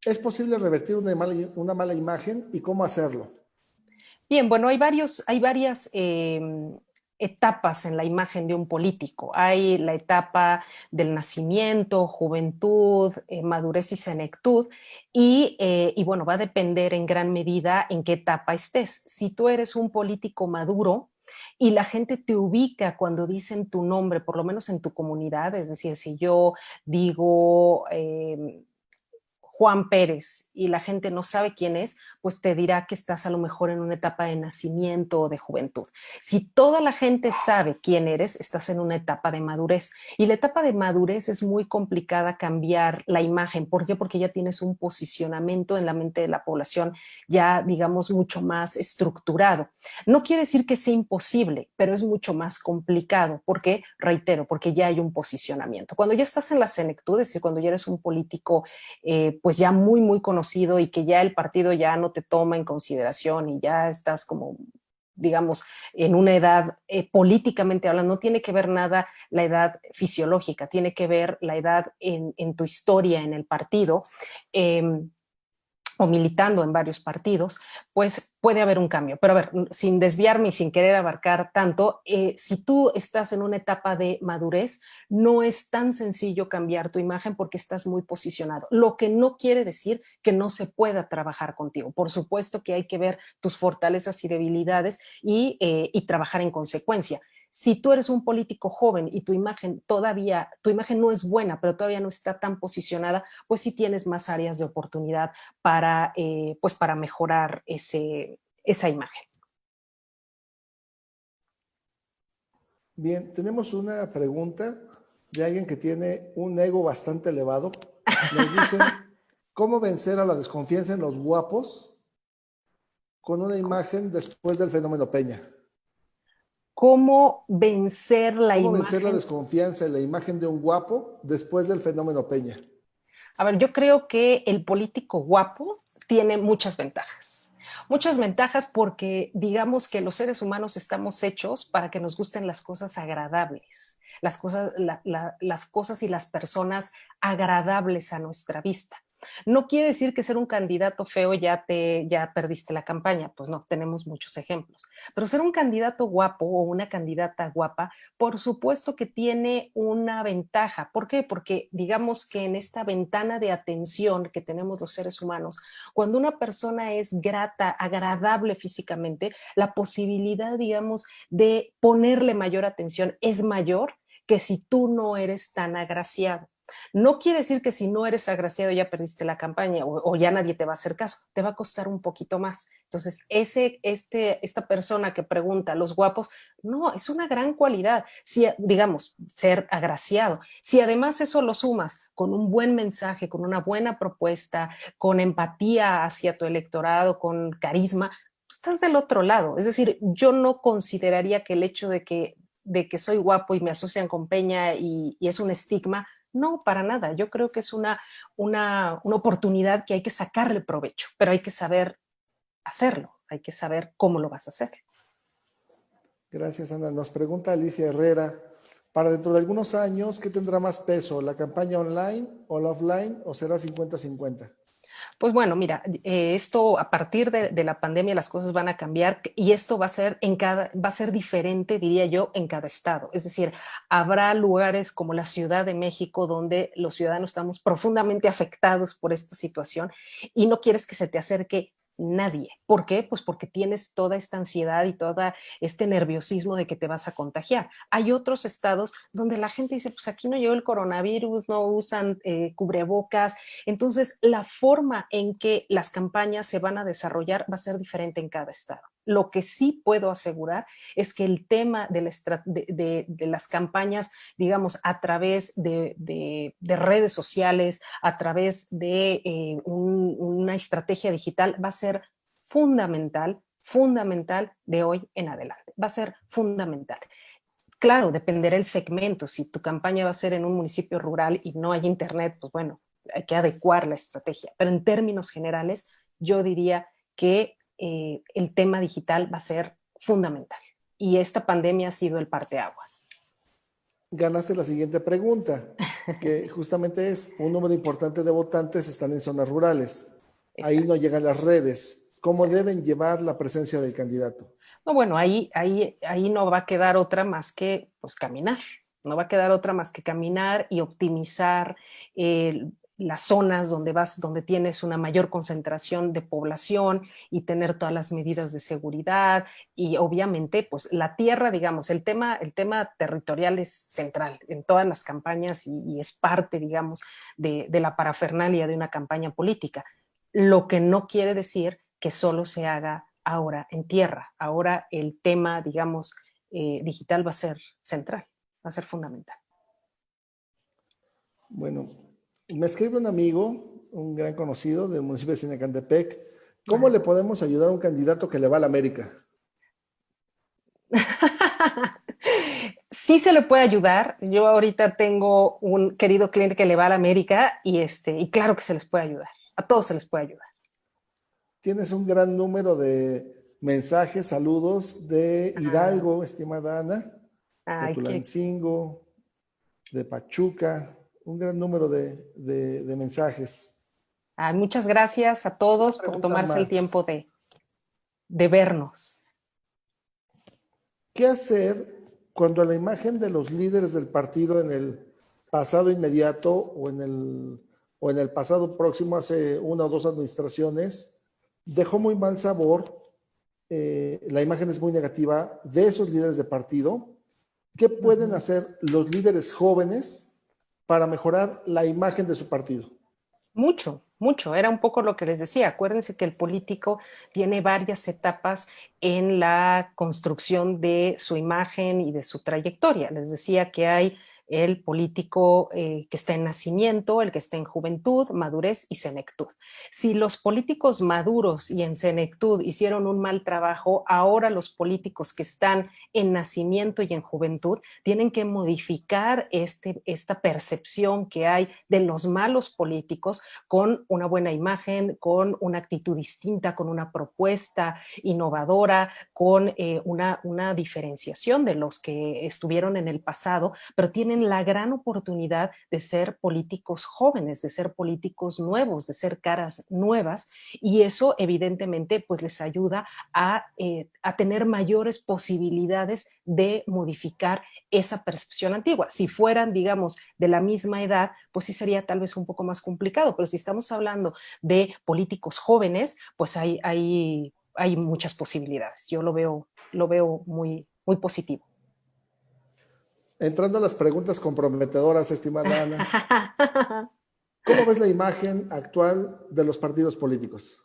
¿es posible revertir una mala imagen y cómo hacerlo? Bien, bueno, hay varias etapas en la imagen de un político. Hay la etapa del nacimiento, juventud, madurez y senectud, y bueno, va a depender en gran medida en qué etapa estés. Si tú eres un político maduro y la gente te ubica cuando dicen tu nombre, por lo menos en tu comunidad, es decir, si yo digo Juan Pérez y la gente no sabe quién es, pues te dirá que estás a lo mejor en una etapa de nacimiento o de juventud. Si toda la gente sabe quién eres, estás en una etapa de madurez. Y la etapa de madurez es muy complicada cambiar la imagen. ¿Por qué? Porque ya tienes un posicionamiento en la mente de la población ya, digamos, mucho más estructurado. No quiere decir que sea imposible, pero es mucho más complicado. ¿Por qué? Reitero, porque ya hay un posicionamiento. Cuando ya estás en la senectud, es decir, cuando ya eres un político pues ya muy, muy conocido, y que ya el partido ya no te toma en consideración y ya estás como, digamos, en una edad políticamente hablando, no tiene que ver nada la edad fisiológica, tiene que ver la edad en tu historia en el partido. O militando en varios partidos, pues puede haber un cambio. Pero a ver, sin desviarme y sin querer abarcar tanto, si tú estás en una etapa de madurez, no es tan sencillo cambiar tu imagen porque estás muy posicionado. Lo que no quiere decir que no se pueda trabajar contigo. Por supuesto que hay que ver tus fortalezas y debilidades y trabajar en consecuencia. Si tú eres un político joven y tu imagen no es buena, pero todavía no está tan posicionada, pues sí tienes más áreas de oportunidad pues para mejorar esa imagen. Bien, tenemos una pregunta de alguien que tiene un ego bastante elevado. Nos dicen, ¿cómo vencer a la desconfianza en los guapos con una imagen después del fenómeno Peña? ¿Cómo vencer la ¿Cómo vencer la imagen? desconfianza en la imagen de un guapo después del fenómeno Peña? A ver, yo creo que el político guapo tiene muchas ventajas. Muchas ventajas porque digamos que los seres humanos estamos hechos para que nos gusten las cosas agradables, las cosas y las personas agradables a nuestra vista. No quiere decir que ser un candidato feo ya perdiste la campaña, pues no, tenemos muchos ejemplos. Pero ser un candidato guapo o una candidata guapa, por supuesto que tiene una ventaja. ¿Por qué? Porque digamos que en esta ventana de atención que tenemos los seres humanos, cuando una persona es grata, agradable físicamente, la posibilidad, digamos, de ponerle mayor atención es mayor que si tú no eres tan agraciado. No quiere decir que si no eres agraciado ya perdiste la campaña o ya nadie te va a hacer caso, te va a costar un poquito más. Entonces, esta persona que pregunta, los guapos, no, es una gran cualidad, si, digamos, ser agraciado. Si además eso lo sumas con un buen mensaje, con una buena propuesta, con empatía hacia tu electorado, con carisma, pues estás del otro lado. Es decir, yo no consideraría que el hecho de que soy guapo y me asocian con Peña y es un estigma, no, para nada. Yo creo que es una oportunidad que hay que sacarle provecho, pero hay que saber hacerlo, hay que saber cómo lo vas a hacer. Gracias, Ana. Nos pregunta Alicia Herrera, para dentro de algunos años, ¿qué tendrá más peso? ¿La campaña online o la offline o será 50-50? Pues bueno, mira, esto a partir de la pandemia las cosas van a cambiar y esto va a ser diferente, diría yo, en cada estado. Es decir, habrá lugares como la Ciudad de México donde los ciudadanos estamos profundamente afectados por esta situación y no quieres que se te acerque nadie. ¿Por qué? Pues porque tienes toda esta ansiedad y todo este nerviosismo de que te vas a contagiar. Hay otros estados donde la gente dice, pues aquí no llegó el coronavirus, no usan cubrebocas. Entonces, la forma en que las campañas se van a desarrollar va a ser diferente en cada estado. Lo que sí puedo asegurar es que el tema de las campañas, digamos, a través de redes sociales, a través de una estrategia digital, va a ser fundamental, fundamental de hoy en adelante. Va a ser fundamental. Claro, dependerá el segmento. Si tu campaña va a ser en un municipio rural y no hay internet, pues bueno, hay que adecuar la estrategia. Pero en términos generales, yo diría que el tema digital va a ser fundamental. Y esta pandemia ha sido el parteaguas. Ganaste la siguiente pregunta, que justamente es, un número importante de votantes están en zonas rurales. Ahí Exacto. no llegan las redes. ¿Cómo deben llevar la presencia del candidato? No, bueno, ahí no va a quedar otra más que pues caminar. No va a quedar otra más que caminar y optimizar las zonas donde tienes una mayor concentración de población y tener todas las medidas de seguridad y obviamente pues la tierra, digamos, el tema territorial es central en todas las campañas y es parte, digamos, de la parafernalia de una campaña política. Lo que no quiere decir que solo se haga ahora en tierra. Ahora el tema, digamos, digital va a ser central, va a ser fundamental. Bueno, me escribe un amigo, un gran conocido del municipio de Sinacantepec. ¿Cómo Ajá. le podemos ayudar a un candidato que le va a la América? Sí se le puede ayudar. Yo ahorita tengo un querido cliente que le va a la América y claro que se les puede ayudar. A todos se les puede ayudar. Tienes un gran número de mensajes, saludos de Ah, Hidalgo, estimada Ana, de ay, Tulancingo, de Pachuca, un gran número de mensajes. muchas gracias a Una todos por pregunta tomarse el más. tiempo de vernos. ¿Qué hacer cuando la imagen de los líderes del partido en el pasado inmediato o en el pasado próximo, hace una o dos administraciones, dejó muy mal sabor? La imagen es muy negativa de esos líderes de partido. ¿Qué pueden Ujú. hacer los líderes jóvenes para mejorar la imagen de su partido? Mucho, mucho. Era un poco lo que les decía. Acuérdense que el político tiene varias etapas en la construcción de su imagen y de su trayectoria. Les decía que hay el político que está en nacimiento, el que está en juventud, madurez y senectud. Si los políticos maduros y en senectud hicieron un mal trabajo, ahora los políticos que están en nacimiento y en juventud tienen que modificar esta percepción que hay de los malos políticos con una buena imagen, con una actitud distinta, con una propuesta innovadora, con una diferenciación de los que estuvieron en el pasado, pero tienen tienen la gran oportunidad de ser políticos jóvenes, de ser políticos nuevos, de ser caras nuevas, y eso evidentemente pues les ayuda a tener mayores posibilidades de modificar esa percepción antigua. Si fueran, digamos, de la misma edad, pues sí sería tal vez un poco más complicado, pero si estamos hablando de políticos jóvenes, pues hay muchas posibilidades. Yo lo veo muy, muy positivo. Entrando a las preguntas comprometedoras, estimada Ana, ¿cómo ves la imagen actual de los partidos políticos?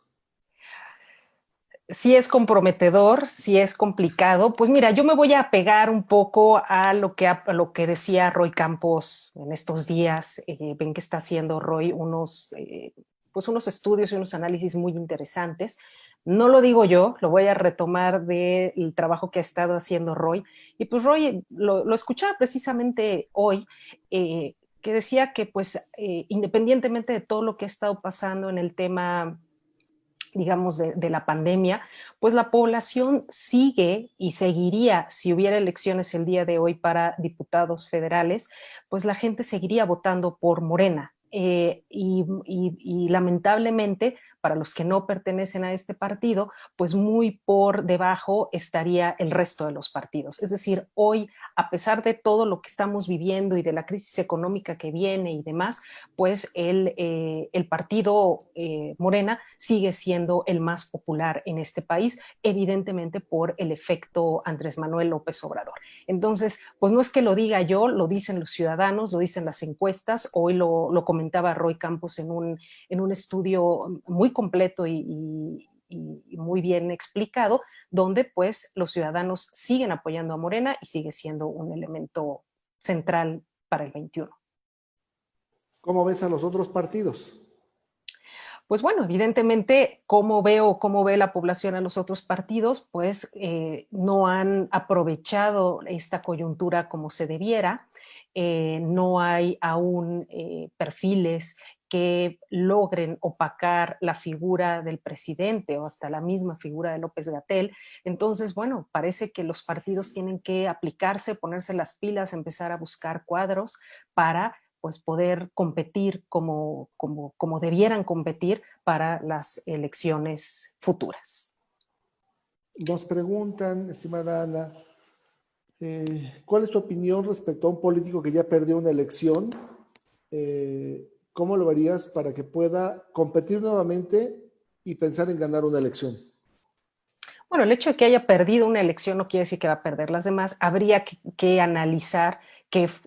Sí es comprometedor, sí es complicado. Pues mira, yo me voy a pegar un poco a lo que decía Roy Campos en estos días. Ven que está haciendo Roy pues unos estudios y unos análisis muy interesantes. No lo digo yo, lo voy a retomar del trabajo que ha estado haciendo Roy. Y pues Roy lo escuchaba precisamente hoy, que decía que pues independientemente de todo lo que ha estado pasando en el tema, digamos, de la pandemia, pues la población sigue y seguiría, si hubiera elecciones el día de hoy para diputados federales, pues la gente seguiría votando por Morena. Y lamentablemente, para los que no pertenecen a este partido, pues muy por debajo estaría el resto de los partidos. Es decir, hoy, a pesar de todo lo que estamos viviendo y de la crisis económica que viene y demás, pues el partido Morena sigue siendo el más popular en este país, evidentemente por el efecto Andrés Manuel López Obrador. Entonces, pues no es que lo diga yo, lo dicen los ciudadanos, lo dicen las encuestas. Hoy lo comentaba Roy Campos en un estudio muy completo y muy bien explicado, donde pues los ciudadanos siguen apoyando a Morena y sigue siendo un elemento central para el 21. ¿Cómo ves a los otros partidos? Pues bueno, evidentemente, cómo ve la población a los otros partidos, pues no han aprovechado esta coyuntura como se debiera. No hay aún perfiles que logren opacar la figura del presidente o hasta la misma figura de López-Gatell. Entonces, bueno, parece que los partidos tienen que aplicarse, ponerse las pilas, empezar a buscar cuadros para pues poder competir como debieran competir para las elecciones futuras. Nos preguntan, estimada Ana, ¿cuál es tu opinión respecto a un político que ya perdió una elección? ¿Cómo lo verías para que pueda competir nuevamente y pensar en ganar una elección? Bueno, el hecho de que haya perdido una elección no quiere decir que va a perder las demás. Habría que analizar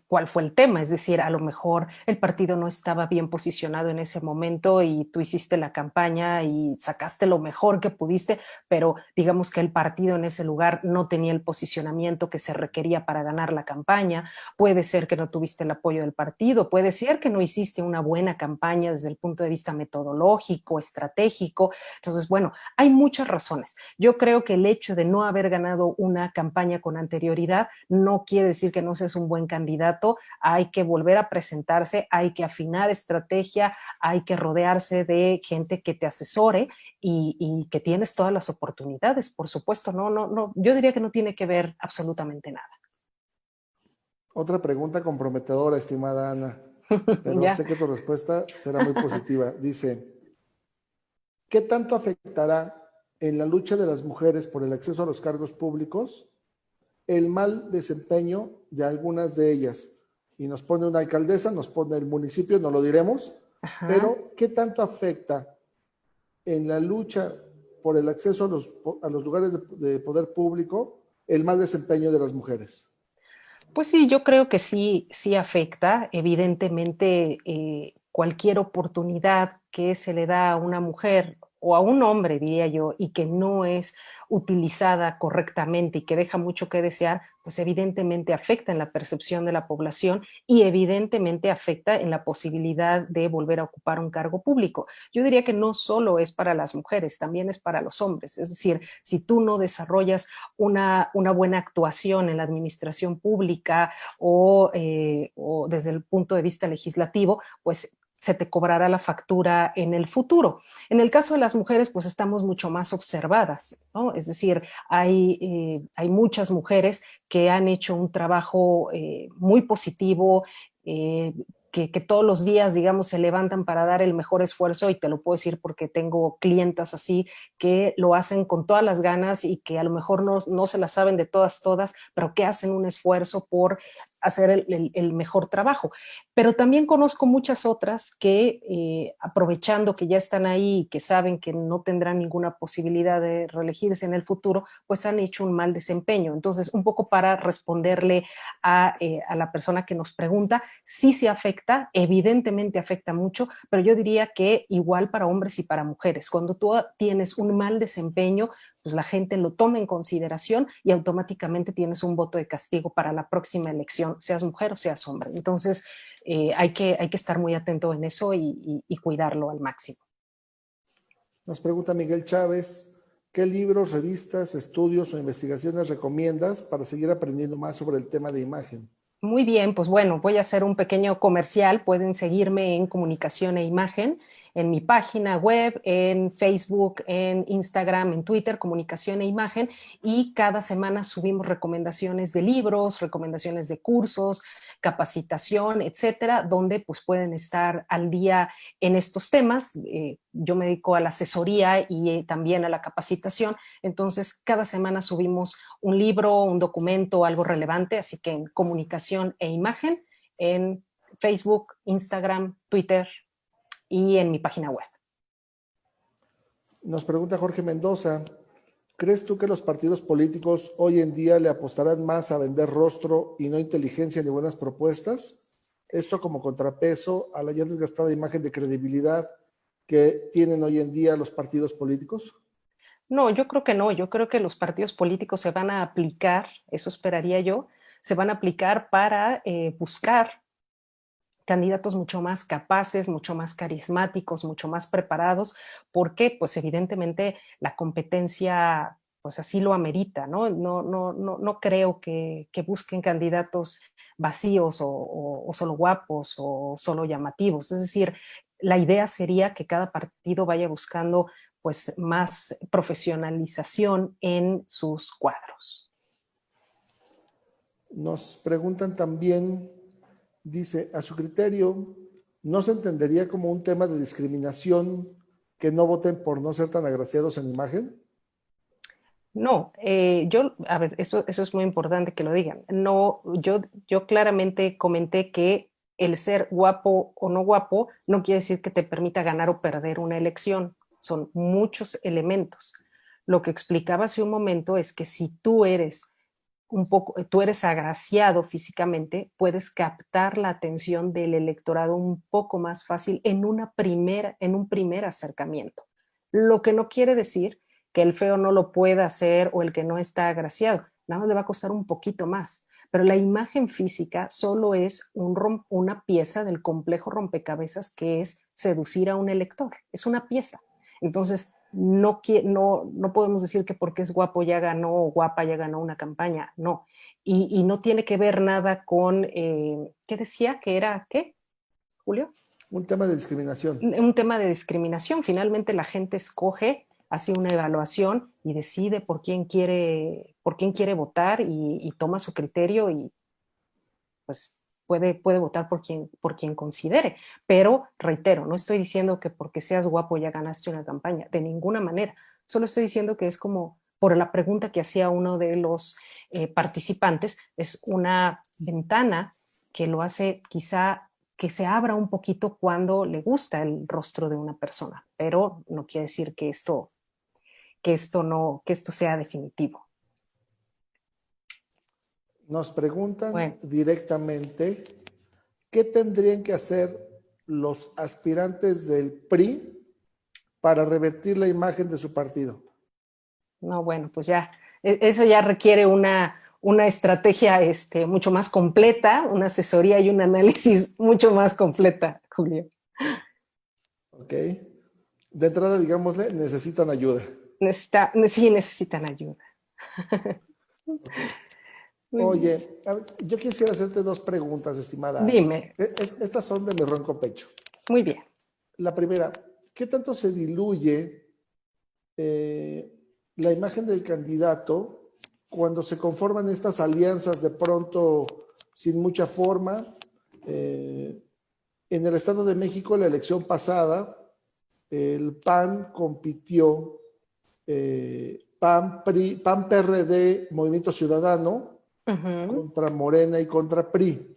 cuál fue el tema. Es decir, a lo mejor el partido no estaba bien posicionado en ese momento y tú hiciste la campaña y sacaste lo mejor que pudiste, pero digamos que el partido en ese lugar no tenía el posicionamiento que se requería para ganar la campaña. Puede ser que no tuviste el apoyo del partido, puede ser que no hiciste una buena campaña desde el punto de vista metodológico, estratégico. Entonces, bueno, hay muchas razones. Yo creo que el hecho de no haber ganado una campaña con anterioridad no quiere decir que no seas un buen candidato. Hay que volver a presentarse, hay que afinar estrategia, hay que rodearse de gente que te asesore y que tienes todas las oportunidades, por supuesto. No, yo diría que no tiene que ver absolutamente nada. Otra pregunta comprometedora, estimada Ana, pero Ya. sé que tu respuesta será muy positiva. Dice, ¿qué tanto afectará en la lucha de las mujeres por el acceso a los cargos públicos el mal desempeño de algunas de ellas? Y nos pone una alcaldesa, nos pone el municipio, no lo diremos, Ajá. pero ¿qué tanto afecta en la lucha por el acceso a los lugares de poder público el mal desempeño de las mujeres? Pues sí, yo creo que sí afecta. Evidentemente, cualquier oportunidad que se le da a una mujer o a un hombre, diría yo, y que no es utilizada correctamente y que deja mucho que desear, pues evidentemente afecta en la percepción de la población y evidentemente afecta en la posibilidad de volver a ocupar un cargo público. Yo diría que no solo es para las mujeres, también es para los hombres. Es decir, si tú no desarrollas una buena actuación en la administración pública o desde el punto de vista legislativo, pues se te cobrará la factura en el futuro. En el caso de las mujeres, pues estamos mucho más observadas, ¿no? Es decir, hay muchas mujeres que han hecho un trabajo muy positivo, que todos los días, digamos, se levantan para dar el mejor esfuerzo, y te lo puedo decir porque tengo clientas así, que lo hacen con todas las ganas y que a lo mejor no se las saben de todas, pero que hacen un esfuerzo por hacer el mejor trabajo. Pero también conozco muchas otras que, aprovechando que ya están ahí y que saben que no tendrán ninguna posibilidad de reelegirse en el futuro, pues han hecho un mal desempeño. Entonces, un poco para responderle a la persona que nos pregunta, sí se afecta, evidentemente afecta mucho, pero yo diría que igual para hombres y para mujeres. Cuando tú tienes un mal desempeño, pues la gente lo toma en consideración y automáticamente tienes un voto de castigo para la próxima elección, seas mujer o seas hombre. Entonces, hay que estar muy atento en eso y cuidarlo al máximo. Nos pregunta Miguel Chávez, ¿qué libros, revistas, estudios o investigaciones recomiendas para seguir aprendiendo más sobre el tema de imagen? Muy bien, pues bueno, voy a hacer un pequeño comercial. Pueden seguirme en Comunicación e Imagen, en mi página web, en Facebook, en Instagram, en Twitter, Comunicación e Imagen, y cada semana subimos recomendaciones de libros, recomendaciones de cursos, capacitación, etcétera, donde pues pueden estar al día en estos temas. Yo me dedico a la asesoría y también a la capacitación, entonces cada semana subimos un libro, un documento, algo relevante, así que en Comunicación e Imagen, en Facebook, Instagram, Twitter y en mi página web. Nos pregunta Jorge Mendoza, ¿crees tú que los partidos políticos hoy en día le apostarán más a vender rostro y no inteligencia ni buenas propuestas? Esto como contrapeso a la ya desgastada imagen de credibilidad que tienen hoy en día los partidos políticos. No, yo creo que no. Yo creo que los partidos políticos se van a aplicar, eso esperaría yo, se van a aplicar para buscar candidatos mucho más capaces, mucho más carismáticos, mucho más preparados. ¿Por qué? Pues evidentemente la competencia pues así lo amerita, ¿no? No creo que busquen candidatos vacíos o solo guapos o solo llamativos. Es decir, la idea sería que cada partido vaya buscando pues más profesionalización en sus cuadros. Nos preguntan también, dice, a su criterio, ¿no se entendería como un tema de discriminación que no voten por no ser tan agraciados en imagen? No, a ver, eso es muy importante que lo digan. No, yo claramente comenté que el ser guapo o no guapo no quiere decir que te permita ganar o perder una elección. Son muchos elementos. Lo que explicaba hace un momento es que si tú eres agraciado físicamente, puedes captar la atención del electorado un poco más fácil en un primer acercamiento. Lo que no quiere decir que el feo no lo pueda hacer o el que no está agraciado, nada más le va a costar un poquito más. Pero la imagen física solo es una pieza del complejo rompecabezas que es seducir a un elector, es una pieza. Entonces, no podemos decir que porque es guapo ya ganó o guapa ya ganó una campaña, no. Y no tiene que ver nada con, ¿qué decía? ¿Que era qué, Julio? Un tema de discriminación. Un tema de discriminación. Finalmente la gente escoge, hace una evaluación y decide por quién quiere votar y toma su criterio y pues puede votar por quien considere. Pero reitero, no estoy diciendo que porque seas guapo ya ganaste una campaña, de ninguna manera. Solo estoy diciendo que es como por la pregunta que hacía uno de los participantes, es una ventana que lo hace quizá que se abra un poquito cuando le gusta el rostro de una persona, pero no quiere decir que esto sea definitivo. Nos preguntan Bueno, directamente, ¿qué tendrían que hacer los aspirantes del PRI para revertir la imagen de su partido? no, bueno, pues ya, eso ya requiere una estrategia mucho más completa, una asesoría y un análisis mucho más completa, Julio. ¿Ok? De entrada, digámosle, necesitan ayuda. Sí, necesitan ayuda. Okay. Muy bien. Oye, yo quisiera hacerte dos preguntas, estimada Ani. Dime. Estas son de mi ronco pecho. Muy bien. La primera, ¿qué tanto se diluye la imagen del candidato cuando se conforman estas alianzas de pronto sin mucha forma? En el Estado de México, la elección pasada, el PAN compitió, PAN, PRI, PAN, PRD, Movimiento Ciudadano, contra Morena y contra PRI.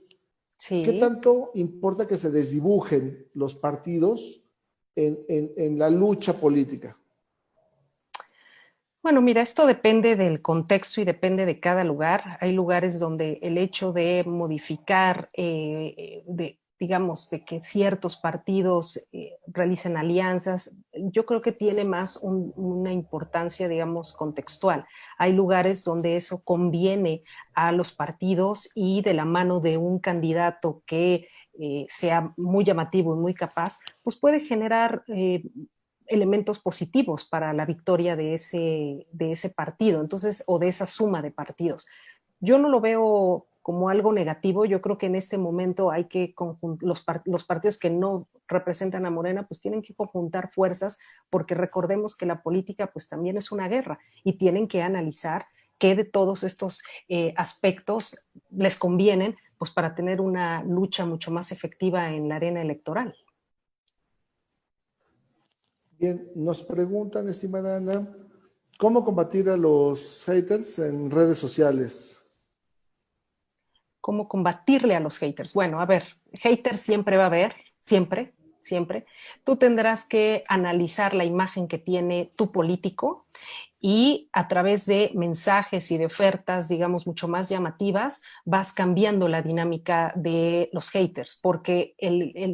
¿Qué Sí. tanto importa que se desdibujen los partidos en la lucha política? Bueno, mira, esto depende del contexto y depende de cada lugar. Hay lugares donde el hecho de modificar, digamos, de que ciertos partidos realicen alianzas, yo creo que tiene más una importancia, digamos, contextual. Hay lugares donde eso conviene a los partidos y de la mano de un candidato que sea muy llamativo y muy capaz, pues puede generar elementos positivos para la victoria de ese partido, entonces, o de esa suma de partidos. Yo no lo veo como algo negativo, yo creo que en este momento hay que los partidos que no representan a Morena pues tienen que conjuntar fuerzas porque recordemos que la política pues también es una guerra y tienen que analizar qué de todos estos aspectos les convienen pues para tener una lucha mucho más efectiva en la arena electoral. Bien, nos preguntan, estimada Ana, ¿cómo combatir a los haters en redes sociales? ¿Cómo combatirle a los haters? Bueno, a ver, haters siempre va a haber, siempre, siempre. Tú tendrás que analizar la imagen que tiene tu político y a través de mensajes y de ofertas, digamos, mucho más llamativas, vas cambiando la dinámica de los haters, porque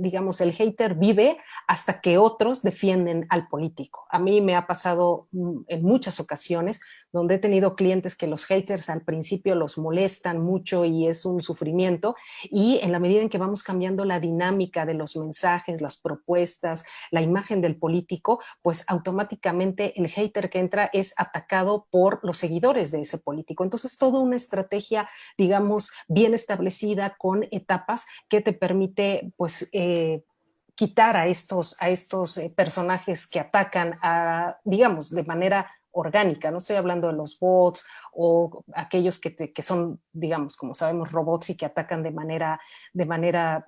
digamos, el hater vive hasta que otros defienden al político. A mí me ha pasado en muchas ocasiones donde he tenido clientes que los haters al principio los molestan mucho y es un sufrimiento, y en la medida en que vamos cambiando la dinámica de los mensajes, las propuestas, la imagen del político, pues automáticamente el hater que entra es atacado por los seguidores de ese político. Entonces, toda una estrategia, digamos, bien establecida con etapas que te permite, pues, quitar a estos personajes que atacan a, digamos, de manera orgánica. No estoy hablando de los bots o aquellos que son, digamos, como sabemos, robots y que atacan de manera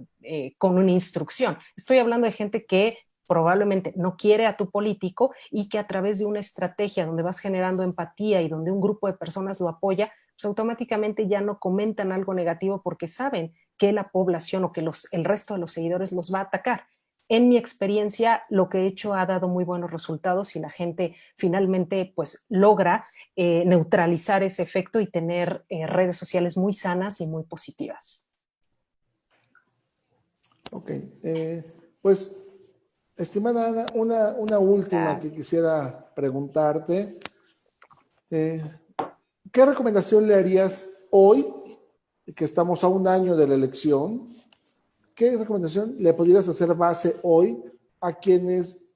con una instrucción. Estoy hablando de gente que probablemente no quiere a tu político y que a través de una estrategia donde vas generando empatía y donde un grupo de personas lo apoya, pues automáticamente ya no comentan algo negativo porque saben que la población o que el resto de los seguidores los va a atacar. En mi experiencia, lo que he hecho ha dado muy buenos resultados y la gente finalmente pues logra neutralizar ese efecto y tener redes sociales muy sanas y muy positivas. Ok, pues, estimada Ana, una última que Gracias. quisiera preguntarte. Eh, ¿Qué recomendación le harías hoy, que estamos a un año de la elección? ¿Qué recomendación le pudieras hacer base hoy a quienes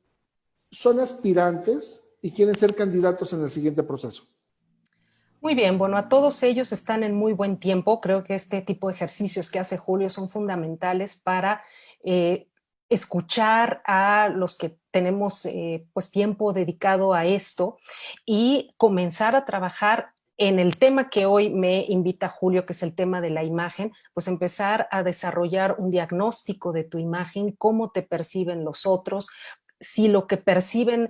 son aspirantes y quieren ser candidatos en el siguiente proceso? Muy bien, bueno, a todos ellos están en muy buen tiempo. Creo que este tipo de ejercicios que hace Julio son fundamentales para escuchar a los que tenemos pues tiempo dedicado a esto y comenzar a trabajar en el tema que hoy me invita Julio, que es el tema de la imagen, pues empezar a desarrollar un diagnóstico de tu imagen, cómo te perciben los otros, si lo que perciben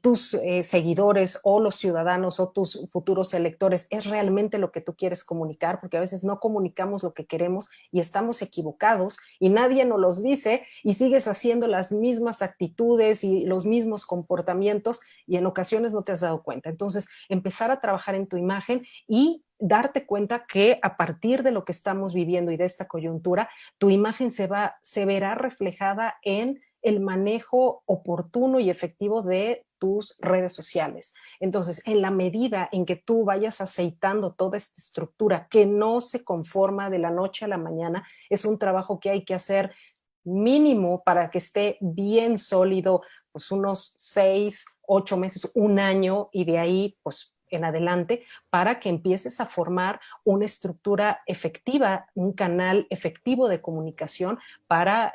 tus seguidores o los ciudadanos o tus futuros electores es realmente lo que tú quieres comunicar, porque a veces no comunicamos lo que queremos y estamos equivocados y nadie nos los dice y sigues haciendo las mismas actitudes y los mismos comportamientos y en ocasiones no te has dado cuenta. Entonces, empezar a trabajar en tu imagen y darte cuenta que a partir de lo que estamos viviendo y de esta coyuntura, tu imagen se verá reflejada en el manejo oportuno y efectivo de tus redes sociales. Entonces, en la medida en que tú vayas aceitando toda esta estructura que no se conforma de la noche a la mañana, es un trabajo que hay que hacer mínimo para que esté bien sólido, pues unos 6, 8 meses, un año, y de ahí, pues en adelante para que empieces a formar una estructura efectiva, un canal efectivo de comunicación para,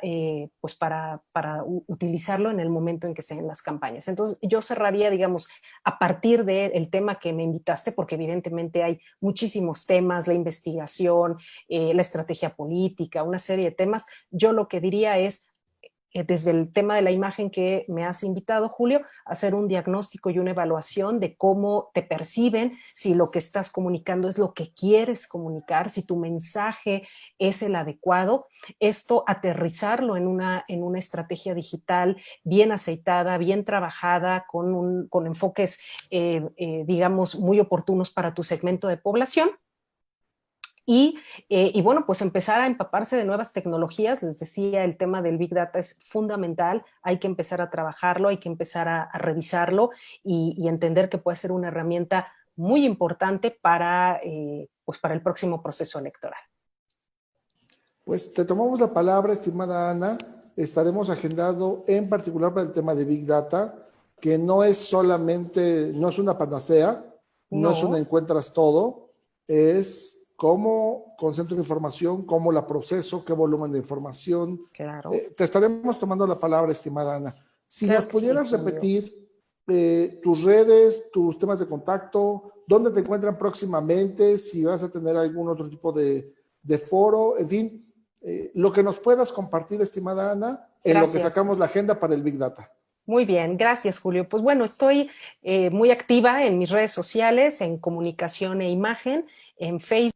pues para utilizarlo en el momento en que se den las campañas. Entonces, yo cerraría, digamos, a partir del tema que me invitaste, porque evidentemente hay muchísimos temas, la investigación, la estrategia política, una serie de temas. Yo lo que diría es, desde el tema de la imagen que me has invitado, Julio, hacer un diagnóstico y una evaluación de cómo te perciben, si lo que estás comunicando es lo que quieres comunicar, si tu mensaje es el adecuado. Esto aterrizarlo en una estrategia digital bien aceitada, bien trabajada, con enfoques, digamos, muy oportunos para tu segmento de población. Y bueno, pues empezar a empaparse de nuevas tecnologías. Les decía, el tema del Big Data es fundamental. Hay que empezar a trabajarlo, hay que empezar a revisarlo y entender que puede ser una herramienta muy importante pues para el próximo proceso electoral. Pues te tomamos la palabra, estimada Ana. Estaremos agendando en particular para el tema de Big Data, que no es solamente, no es una panacea, no es una encuentras todo, es cómo concentro información, cómo la proceso, qué volumen de información. Claro. Te estaremos tomando la palabra, estimada Ana. Si Claro nos pudieras repetir tus redes, tus temas de contacto, dónde te encuentran próximamente, si vas a tener algún otro tipo de foro, en fin, lo que nos puedas compartir, estimada Ana, en lo que sacamos la agenda para el Big Data. Muy bien, gracias, Julio. Pues bueno, estoy muy activa en mis redes sociales, en comunicación e imagen, en Facebook.